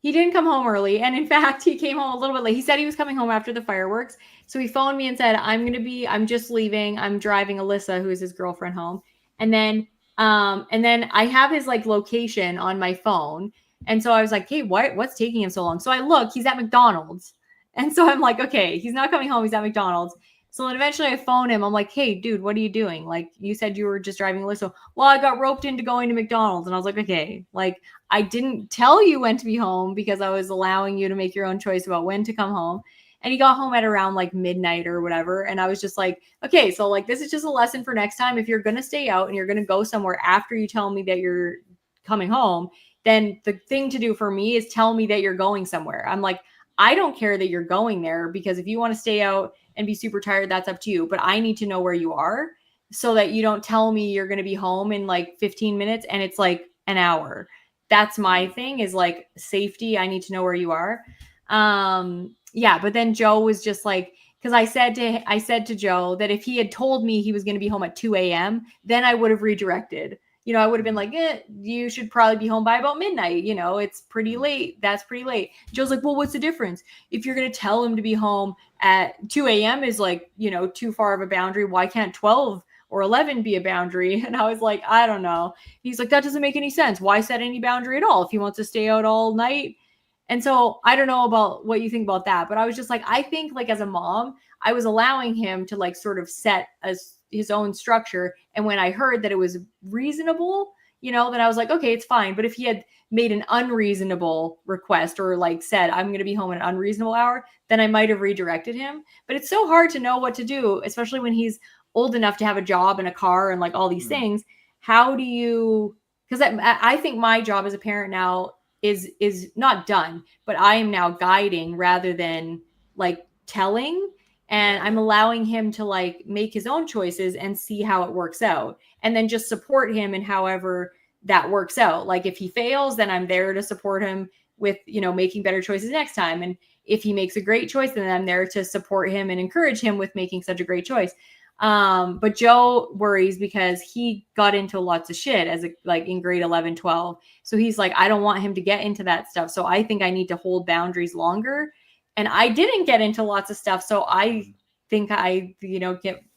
He didn't come home early, and in fact he came home a little bit late. He said he was coming home after the fireworks, so he phoned me and said, I'm just leaving, I'm driving Alyssa, who is his girlfriend, home. And then I have his like location on my phone, and so I was like, hey, what's taking him so long? So I look, he's at McDonald's. And so I'm like, okay, he's not coming home, he's at McDonald's. So then eventually I phone him. I'm like, hey, dude, what are you doing? Like, you said you were just driving Alyssa. Well, I got roped into going to McDonald's. And I was like, okay, like, I didn't tell you when to be home because I was allowing you to make your own choice about when to come home. And he got home at around like midnight or whatever. And I was just like, okay, so like, this is just a lesson for next time. If you're going to stay out and you're going to go somewhere after you tell me that you're coming home, then the thing to do for me is tell me that you're going somewhere. I'm like, I don't care that you're going there because if you want to stay out and be super tired, that's up to you. But I need to know where you are so that you don't tell me you're going to be home in like 15 minutes and it's like an hour. That's my thing is like safety. I need to know where you are. But then Joe was just like, because I said to Joe that if he had told me he was going to be home at 2 a.m., then I would have redirected. I would have been like, you should probably be home by about midnight. It's pretty late. That's pretty late. Joe's like, well, what's the difference? If you're going to tell him to be home at 2 a.m. is like, too far of a boundary. Why can't 12 or 11 be a boundary? And I was like, I don't know. He's like, that doesn't make any sense. Why set any boundary at all if he wants to stay out all night? And so I don't know about what you think about that, but I was just like, I think like as a mom, I was allowing him to like sort of set his own structure. And when I heard that it was reasonable, then I was like, okay, it's fine. But if he had made an unreasonable request or like said, I'm going to be home at an unreasonable hour, then I might have redirected him. But it's so hard to know what to do, especially when he's old enough to have a job and a car and like all these things. How do you, because I think my job as a parent now is not done, but I am now guiding rather than like telling. And I'm allowing him to like make his own choices and see how it works out. And then just support him in however that works out. Like if he fails, then I'm there to support him with, making better choices next time. And if he makes a great choice, then I'm there to support him and encourage him with making such a great choice. But Joe worries because he got into lots of shit as like in grade 11, 12. So he's like, I don't want him to get into that stuff. So I think I need to hold boundaries longer. And I didn't get into lots of stuff. So I think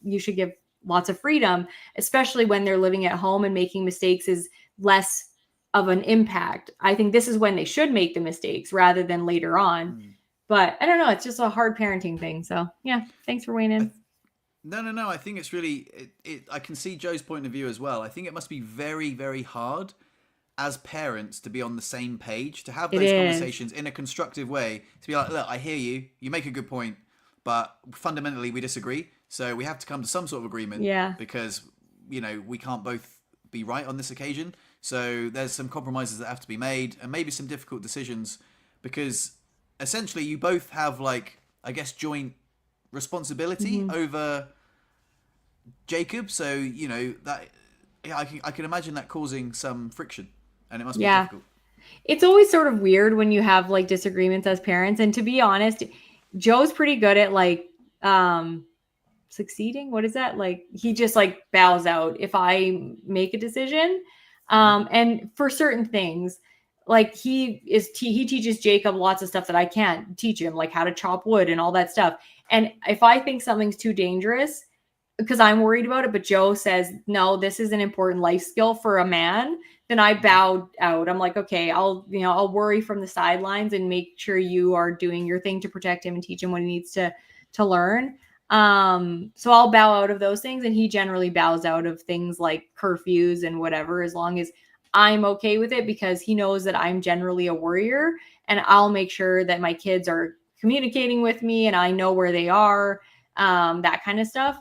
you should give lots of freedom, especially when they're living at home and making mistakes is less of an impact. I think this is when they should make the mistakes rather than later on. But I don't know. It's just a hard parenting thing. So yeah, thanks for weighing in. No. I think it's really, I can see Joe's point of view as well. I think it must be very, very hard as parents to be on the same page, to have those conversations in a constructive way, to be like, look, I hear you, you make a good point, but fundamentally we disagree. So we have to come to some sort of agreement because, we can't both be right on this occasion. So there's some compromises that have to be made and maybe some difficult decisions because essentially you both have joint responsibility over Jacob. So, I can imagine that causing some friction and it must be difficult. It's always sort of weird when you have disagreements as parents. And to be honest, Joe's pretty good at succeeding. What is that? He just bows out if I make a decision. And for certain things, he teaches Jacob lots of stuff that I can't teach him, like how to chop wood and all that stuff. And if I think something's too dangerous because I'm worried about it, but Joe says, no, this is an important life skill for a man, then I bow out. I'm like, okay, I'll worry from the sidelines and make sure you are doing your thing to protect him and teach him what he needs to learn. So I'll bow out of those things. And he generally bows out of things like curfews and whatever, as long as I'm okay with it, because he knows that I'm generally a worrier and I'll make sure that my kids are communicating with me and I know where they are, that kind of stuff.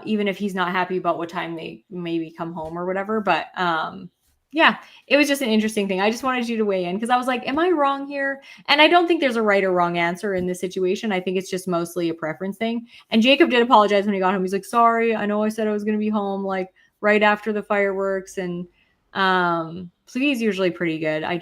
Even if he's not happy about what time they maybe come home or whatever. But, yeah, it was just an interesting thing. I just wanted you to weigh in because I was like, am I wrong here? And I don't think there's a right or wrong answer in this situation. I think it's just mostly a preference thing. And Jacob did apologize when he got home. He's like, sorry, I know I said I was going to be home right after the fireworks. And so he's usually pretty good. I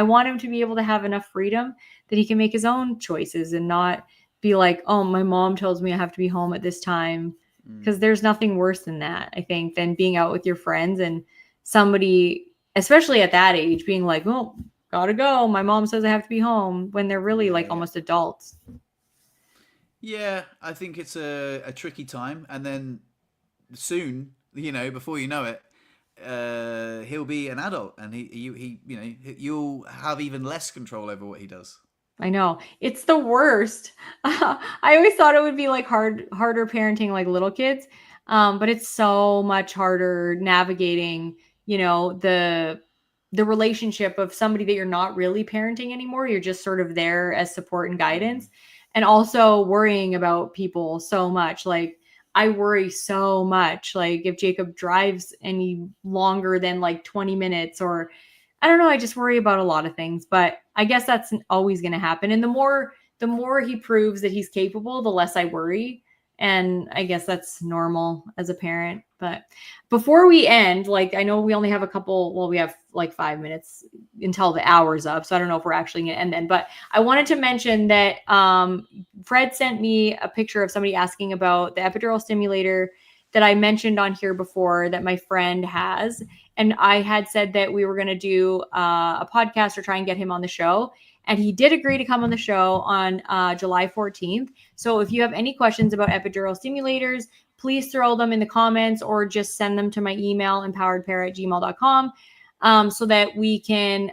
want him to be able to have enough freedom that he can make his own choices and not be like, oh, my mom tells me I have to be home at this time. Because there's nothing worse than that, I think, than being out with your friends and somebody, especially at that age, being like, oh, gotta go. My mom says I have to be home, when they're really almost adults. Yeah, I think it's a tricky time. And then soon, before you know it, he'll be an adult and you'll have even less control over what he does. I know. It's the worst. I always thought it would be harder parenting little kids. But it's so much harder navigating, the relationship of somebody that you're not really parenting anymore. You're just sort of there as support and guidance, and also worrying about people so much. I worry so much. If Jacob drives any longer than 20 minutes or I don't know. I just worry about a lot of things, but I guess that's always going to happen. And the more he proves that he's capable, the less I worry. And I guess that's normal as a parent. But before we end, I know we only have we have 5 minutes until the hour's up. So I don't know if we're actually going to end then, but I wanted to mention that Fred sent me a picture of somebody asking about the epidural stimulator that I mentioned on here before that my friend has. And I had said that we were going to do a podcast or try and get him on the show. And he did agree to come on the show on July 14th. So if you have any questions about epidural stimulators, please throw them in the comments or just send them to my email, empoweredpair@gmail.com, so that we can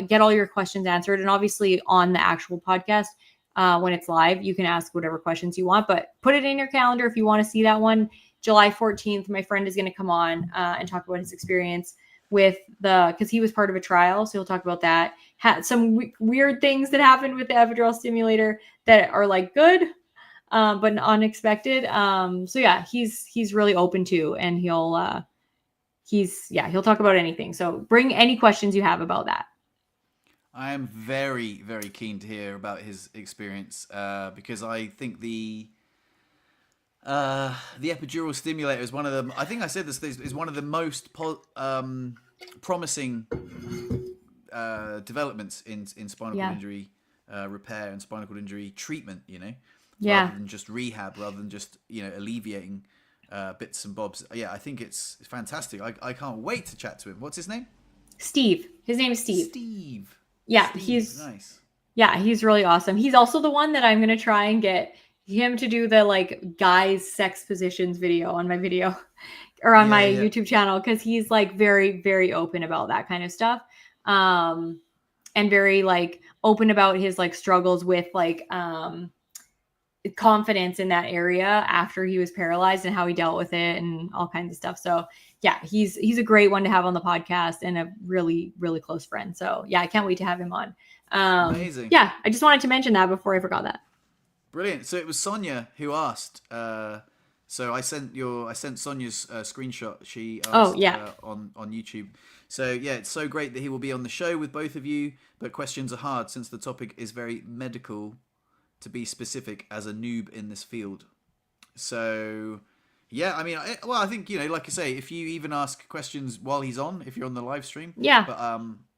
get all your questions answered. And obviously on the actual podcast, when it's live, you can ask whatever questions you want, but put it in your calendar if you want to see that one. July 14th, my friend is going to come on and talk about his experience with because he was part of a trial. So he'll talk about that. Had some weird things that happened with the epidural stimulator that are good, but unexpected. So yeah, he's really open to, and he'll talk about anything. So bring any questions you have about that. I am very, very keen to hear about his experience because I think the epidural stimulator is one of them. I think I said this is one of the most promising developments in spinal cord injury repair and spinal cord injury treatment, Yeah. rather than just rehab, rather than just, alleviating bits and bobs. Yeah, I think it's fantastic. I can't wait to chat to him. What's his name? Steve. His name is Steve. Steve. Yeah, Steve. Nice. Yeah, he's really awesome. He's also the one that I'm going to try and get him to do the like guys sex positions video on my video or on my YouTube channel, because he's like very, very open about that kind of stuff. And very like open about his like struggles with like confidence in that area after he was paralyzed and how he dealt with it and all kinds of stuff. So yeah, he's a great one to have on the podcast and a really, really close friend. So yeah, I can't wait to have him on. Amazing. Yeah, I just wanted to mention that before I forgot that. Brilliant. So it was Sonia who asked. So I sent Sonia's screenshot. She asked on YouTube. So yeah, it's so great that he will be on the show with both of you. But questions are hard since the topic is very medical, to be specific, as a noob in this field. So yeah, I mean, I think, like I say, if you even ask questions while he's on, if you're on the live stream. Yeah. But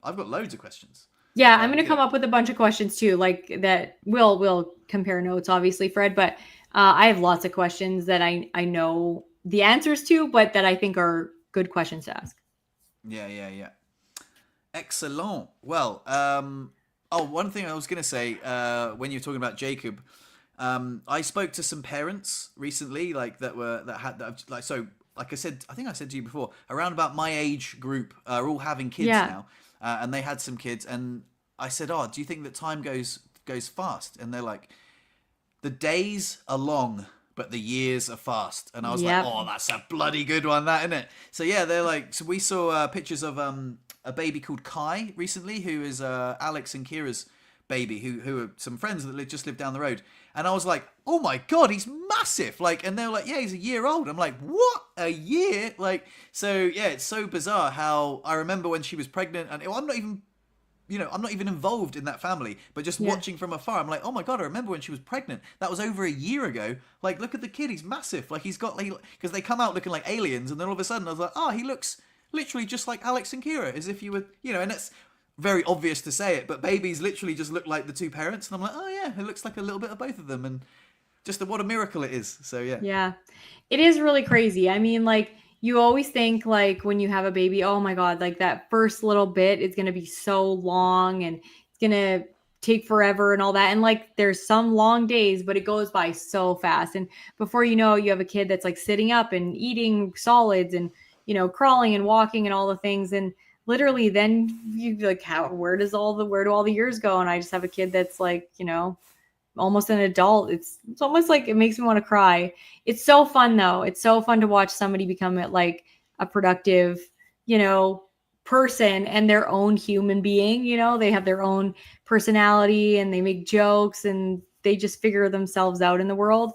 I've got loads of questions. Yeah, I'm going to come up with a bunch of questions too, like that. We'll compare notes, obviously, Fred, but I have lots of questions that I know the answers to, but that I think are good questions to ask. Yeah. Excellent. Well, one thing I was going to say, when you're talking about Jacob, I spoke to some parents recently, like like I said, I think I said to you before, around about my age group are all having kids now. And they had some kids, and I said, "Oh, do you think that time goes fast?" And they're like, "The days are long, but the years are fast." And I was like, "Oh, that's a bloody good one, that, isn't it?" So yeah, they're like, so we saw pictures of a baby called Kai recently, who is Alex and Kira's baby, who are some friends that just live down the road. And I was like, "Oh my god, he's massive!" Like, and they were like, "Yeah, he's a year old." I'm like, "What? A year?" Like, so yeah, it's so bizarre how I remember when she was pregnant, and I'm not even involved in that family, but just watching from afar, I'm like, "Oh my god, I remember when she was pregnant. That was over a year ago. Like, look at the kid, he's massive. Like, he's got like, because they come out looking like aliens, and then all of a sudden I was like, "Oh, he looks literally just like Alex and Kira, as if you were, and it's very obvious to say it, but babies literally just look like the two parents." And I'm like, "Oh yeah, it looks like a little bit of both of them," and just what a miracle it is. So yeah. Yeah, it is really crazy. I mean, like, you always think like when you have a baby, oh my god, like that first little bit is going to be so long and it's going to take forever and all that. And like, there's some long days, but it goes by so fast. And before you know, you have a kid that's like sitting up and eating solids and, crawling and walking and all the things. And literally then you like, where do all the years go? And I just have a kid that's like, almost an adult. It's almost like it makes me want to cry. It's so fun though. It's so fun to watch somebody become like a productive, person and their own human being. They have their own personality and they make jokes and they just figure themselves out in the world.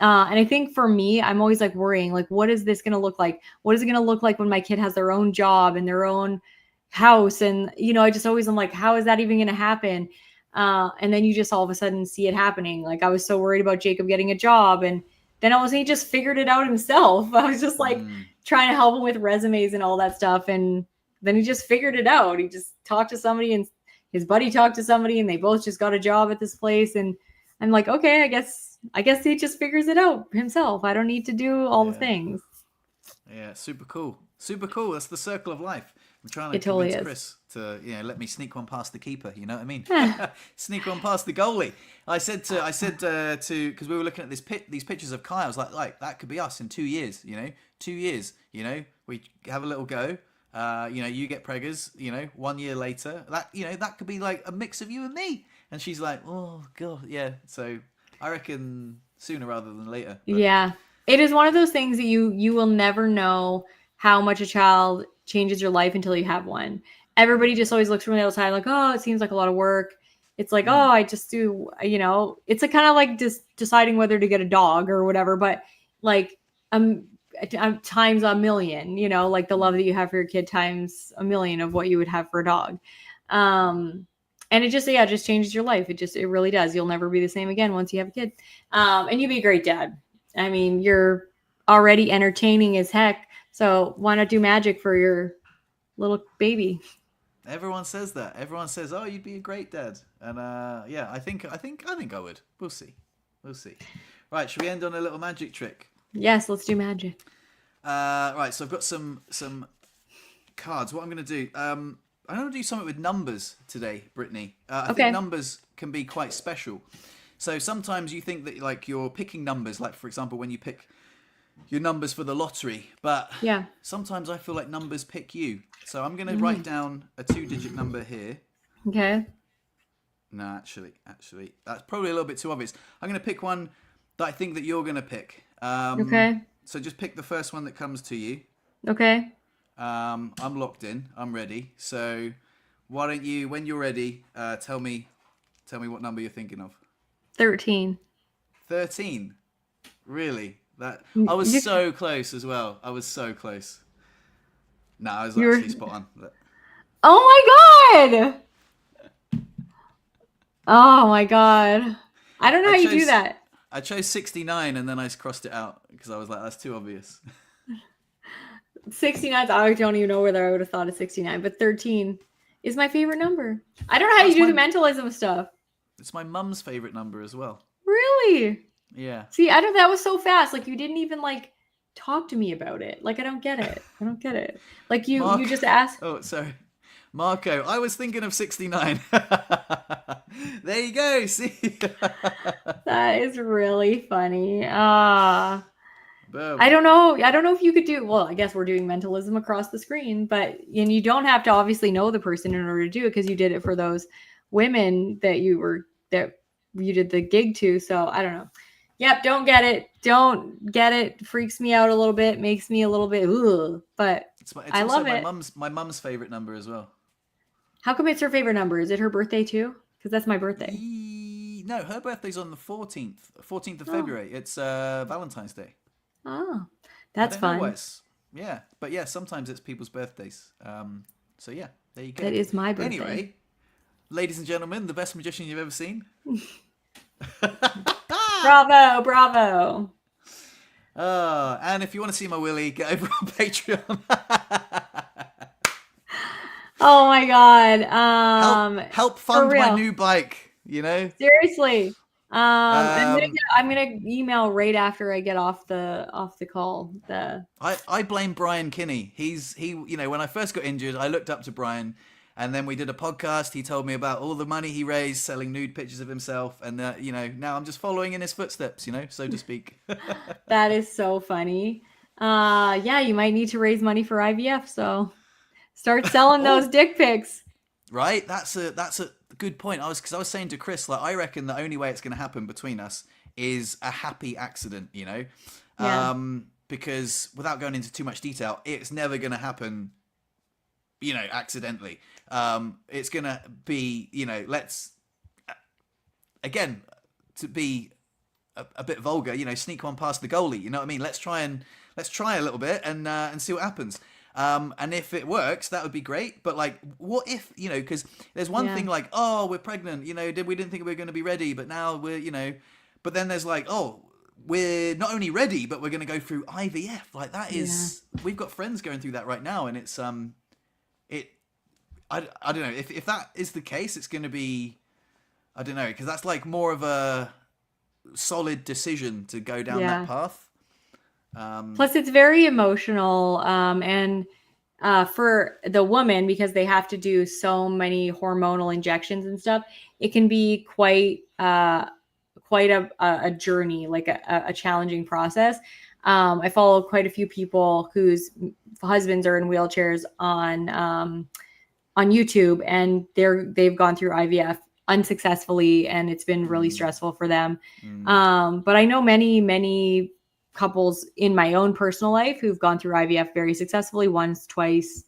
And I think for me, I'm always like worrying, like, what is this going to look like? What is it going to look like when my kid has their own job and their own house? And, I just always, I'm like, how is that even going to happen? And then you just all of a sudden see it happening. Like, I was so worried about Jacob getting a job, and then he just figured it out himself. I was just like trying to help him with resumes and all that stuff. And then he just figured it out. He just talked to somebody and his buddy talked to somebody and they both just got a job at this place. And I'm like, okay, I guess he just figures it out himself. I don't need to do all the things. Yeah. Super cool. Super cool. That's the circle of life. I'm trying to convince Chris to let me sneak one past the keeper. You know what I mean? Sneak one past the goalie. I said to because we were looking at these pictures of Kai. I was like that could be us in 2 years. 2 years. We have a little go. You get preggers. 1 year later, that could be like a mix of you and me. And she's like, oh god, yeah. So I reckon sooner rather than later. But. Yeah, it is one of those things that you will never know how much a child changes your life until you have one. Everybody just always looks from the outside like, oh, it seems like a lot of work. It's like, oh, I just do, it's a kind of like just deciding whether to get a dog or whatever, but like times a million, like the love that you have for your kid times a million of what you would have for a dog. And it just changes your life. It really does. You'll never be the same again once you have a kid. And you'd be a great dad. I mean, you're already entertaining as heck. So why not do magic for your little baby? Everyone says that. Everyone says, "Oh, you'd be a great dad," and yeah, I think I would. We'll see. We'll see. Right, should we end on a little magic trick? Yes, let's do magic. Right, so I've got some cards. What I'm going to do, I'm going to do something with numbers today, Brittany. I think numbers can be quite special. So sometimes you think that like you're picking numbers, like for example when you pick your numbers for the lottery, but Yeah. sometimes I feel like numbers pick you. So I'm going to write down a 2-digit number here. Okay. No, actually, that's probably a little bit too obvious. I'm going to pick one that I think that you're going to pick. Okay. So just pick the first one that comes to you. Okay. I'm locked in. I'm ready. So why don't you, when you're ready, tell me what number you're thinking of. 13. 13. Really? I was so close as well. I was so close. No, I was actually spot on. Oh my god! Oh my god. I don't know how you do that. I chose 69 and then I crossed it out because I was like, that's too obvious. 69, I don't even know whether I would have thought of 69, but 13 is my favorite number. I don't know how you do the mentalism stuff. It's my mum's favorite number as well. Really? Yeah. See, that was so fast. Like you didn't even like talk to me about it. Like I don't get it. Like you just asked. Oh, sorry. Marco, I was thinking of 69. There you go. See? That is really funny. Boom. I don't know if you could do, well, I guess we're doing mentalism across the screen, and you don't have to obviously know the person in order to do it because you did it for those women that you did the gig to. So I don't know. Yep. Don't get it. Freaks me out a little bit. Makes me a little bit, ugh, but it's I love it. My mum's favorite number as well. How come it's her favorite number? Is it her birthday too? Because that's my birthday. No, her birthday's on the 14th of February. It's Valentine's Day. Oh, that's fun. Yeah, but yeah, sometimes it's people's birthdays. So yeah, there you go. That is my birthday. Anyway, ladies and gentlemen, the best magician you've ever seen. Bravo. And if you want to see my Willie, get over on Patreon. Oh my god. Help fund my new bike, you know? Seriously. I'm gonna email right after I get off the call. I blame Brian Kinney. He when I first got injured, I looked up to Brian, and then we did a podcast. He told me about all the money he raised selling nude pictures of himself, and now I'm just following in his footsteps, so to speak. That is so funny. Yeah, you might need to raise money for IVF, so start selling those dick pics. Right? That's a good point. I was saying to Chris, like, I reckon the only way it's going to happen between us is a happy accident, Yeah. Because without going into too much detail, it's never going to happen, accidentally. It's going to be, let's, again, to be a bit vulgar, sneak one past the goalie. You know what I mean? Let's try a little bit and see what happens. And if it works, that would be great. But like, what if, because there's one thing like, oh, we're pregnant, we didn't think we were going to be ready, but now we're, but then there's like, oh, we're not only ready, but we're going to go through IVF. Like that is, we've got friends going through that right now. And it's, I don't know if that is the case, it's going to be, I don't know, because that's like more of a solid decision to go down that path. Plus, it's very emotional, and for the woman, because they have to do so many hormonal injections and stuff, it can be quite a journey, like a challenging process. I follow quite a few people whose husbands are in wheelchairs on YouTube, and they've gone through IVF unsuccessfully, and it's been really stressful for them. But I know many couples in my own personal life who've gone through IVF very successfully, once, twice,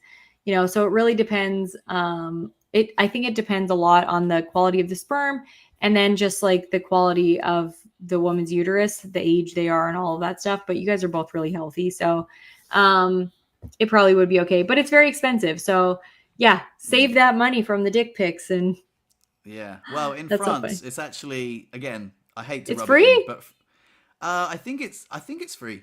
so it really depends. I think it depends a lot on the quality of the sperm, and then just like the quality of the woman's uterus, the age they are, and all of that stuff. But you guys are both really healthy, so it probably would be okay, but it's very expensive. So yeah, save that money from the dick pics. And yeah, well, in France, it's actually, again, I hate to it's rub free? it in, but I think it's free.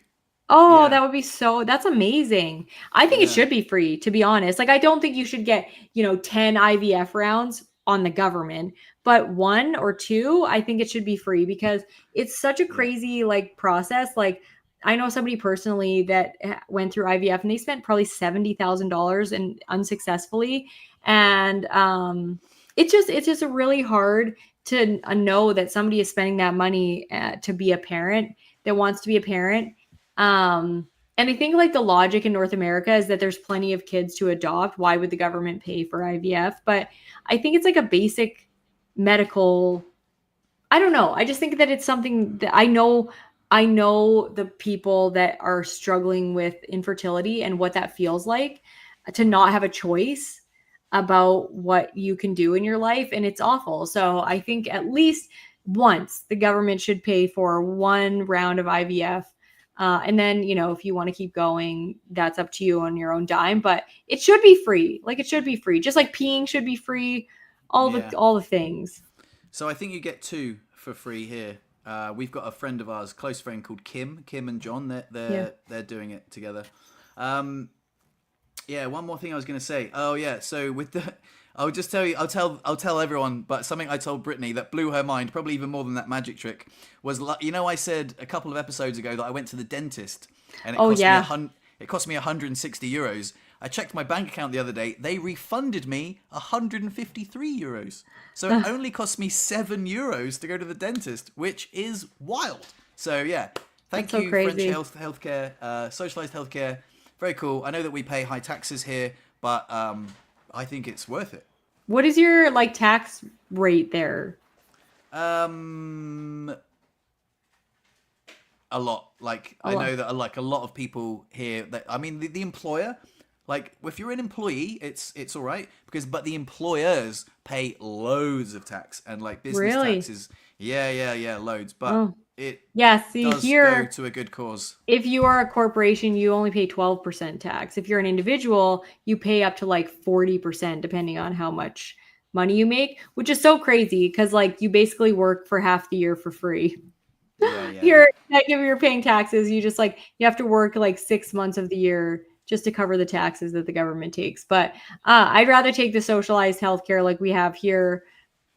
Oh, Yeah, that would be that's amazing. I think it yeah, should be free, to be honest. Like, I don't think you should get, 10 IVF rounds on the government, but one or two, I think it should be free because it's such a yeah, crazy like process. Like, I know somebody personally that went through IVF and they spent probably $70,000 and unsuccessfully. yeah, And it's just really hard to know that somebody is spending that money to be a parent that wants to be a parent. And I think like the logic in North America is that there's plenty of kids to adopt. Why would the government pay for IVF? But I think it's like a basic medical. I don't know. I just think that it's something that I know the people that are struggling with infertility and what that feels like to right. not have a choice about what you can do in your life, and it's awful. So I think at least once the government should pay for one round of IVF. And then, if you want to keep going, that's up to you on your own dime, but it should be free. Like, it should be free. Just like peeing should be free, all the Yeah. all the things. So I think you get two for free here. We've got a friend of ours, close friend called Kim and John. They're Yeah. they're doing it together. Um, yeah, one more thing I was going to say. Oh yeah, so with the, I'll just tell you, I'll tell everyone. But something I told Brittany that blew her mind, probably even more than that magic trick, was I said a couple of episodes ago that I went to the dentist and Oh yeah. it cost me 160 euros. I checked my bank account the other day. They refunded me 153 euros. So it only cost me 7 euros to go to the dentist, which is wild. So yeah, That's thank so you, French crazy. healthcare, socialized healthcare. Very cool. I know that we pay high taxes here, but I think it's worth it. What is your like tax rate there? Um, a lot. Like A I lot. know that like a lot of people here. That I mean, the employer. Like if you're an employee, it's all right but the employers pay loads of tax and like business Really? taxes. Yeah, loads. But Oh. it Yeah, see does go here, to a good cause. if you are a corporation, you only pay 12% tax. If you're an individual, you pay up to like 40% depending on how much money you make, which is so crazy because like you basically work for half the year for free. Yeah. You're like if you're paying taxes, you have to work like 6 months of the year just to cover the taxes that the government takes. But I'd rather take the socialized healthcare like we have here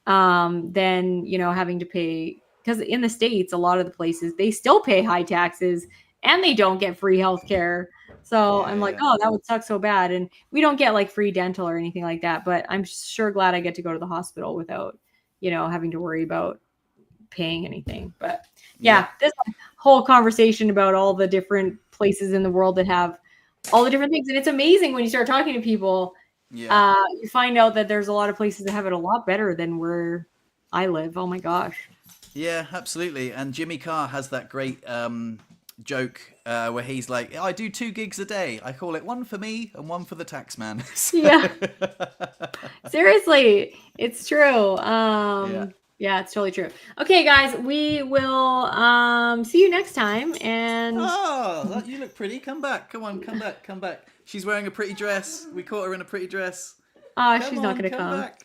than having to pay, because in the States, a lot of the places they still pay high taxes and they don't get free healthcare. So I'm like, Yeah. oh, that would suck so bad. And we don't get like free dental or anything like that. But I'm sure glad I get to go to the hospital without having to worry about paying anything. But yeah, Yep. this whole conversation about all the different places in the world that have all the different things, and it's amazing when you start talking to people, Yeah. you find out that there's a lot of places that have it a lot better than where I live. Oh my gosh. Yeah, absolutely. And Jimmy Carr has that great joke where he's like, I do 2 gigs a day. I call it one for me and one for the tax man. Yeah, seriously, it's true. Yeah. Yeah, it's totally true. Okay, guys, we will see you next time. And Oh, you look pretty. Come back. Come on, come back. She's wearing a pretty dress. We caught her in a pretty dress. Come she's not on, gonna come come. back.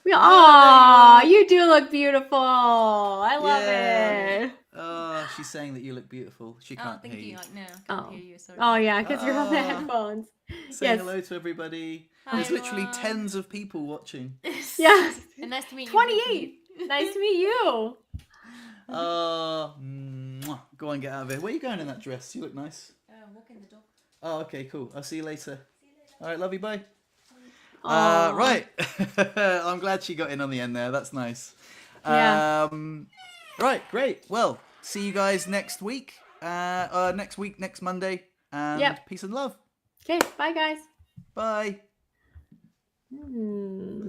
Oh, Oh, you do look beautiful. I love there you are. Yeah. it. Oh, she's saying that you look beautiful. She Oh, can't thank hear you. you. Like, no, I can't Oh, hear you. Sorry. oh yeah, because you're on the Oh, headphones. say Yes. hello to everybody. Hi, There's literally everyone. tens of people watching. Yeah. And nice to meet you. 28. Nice to meet you. Oh, go on, get out of here. Where are you going in that dress? You look nice. Walking the dog. Oh, okay, cool. I'll see you later. All right, love you. Bye. Aw. Right. I'm glad she got in on the end there. That's nice. Yeah. Right, great. Well, see you guys next week. Next Monday. And Yep. peace and love. Okay, bye guys. Bye. Hmm.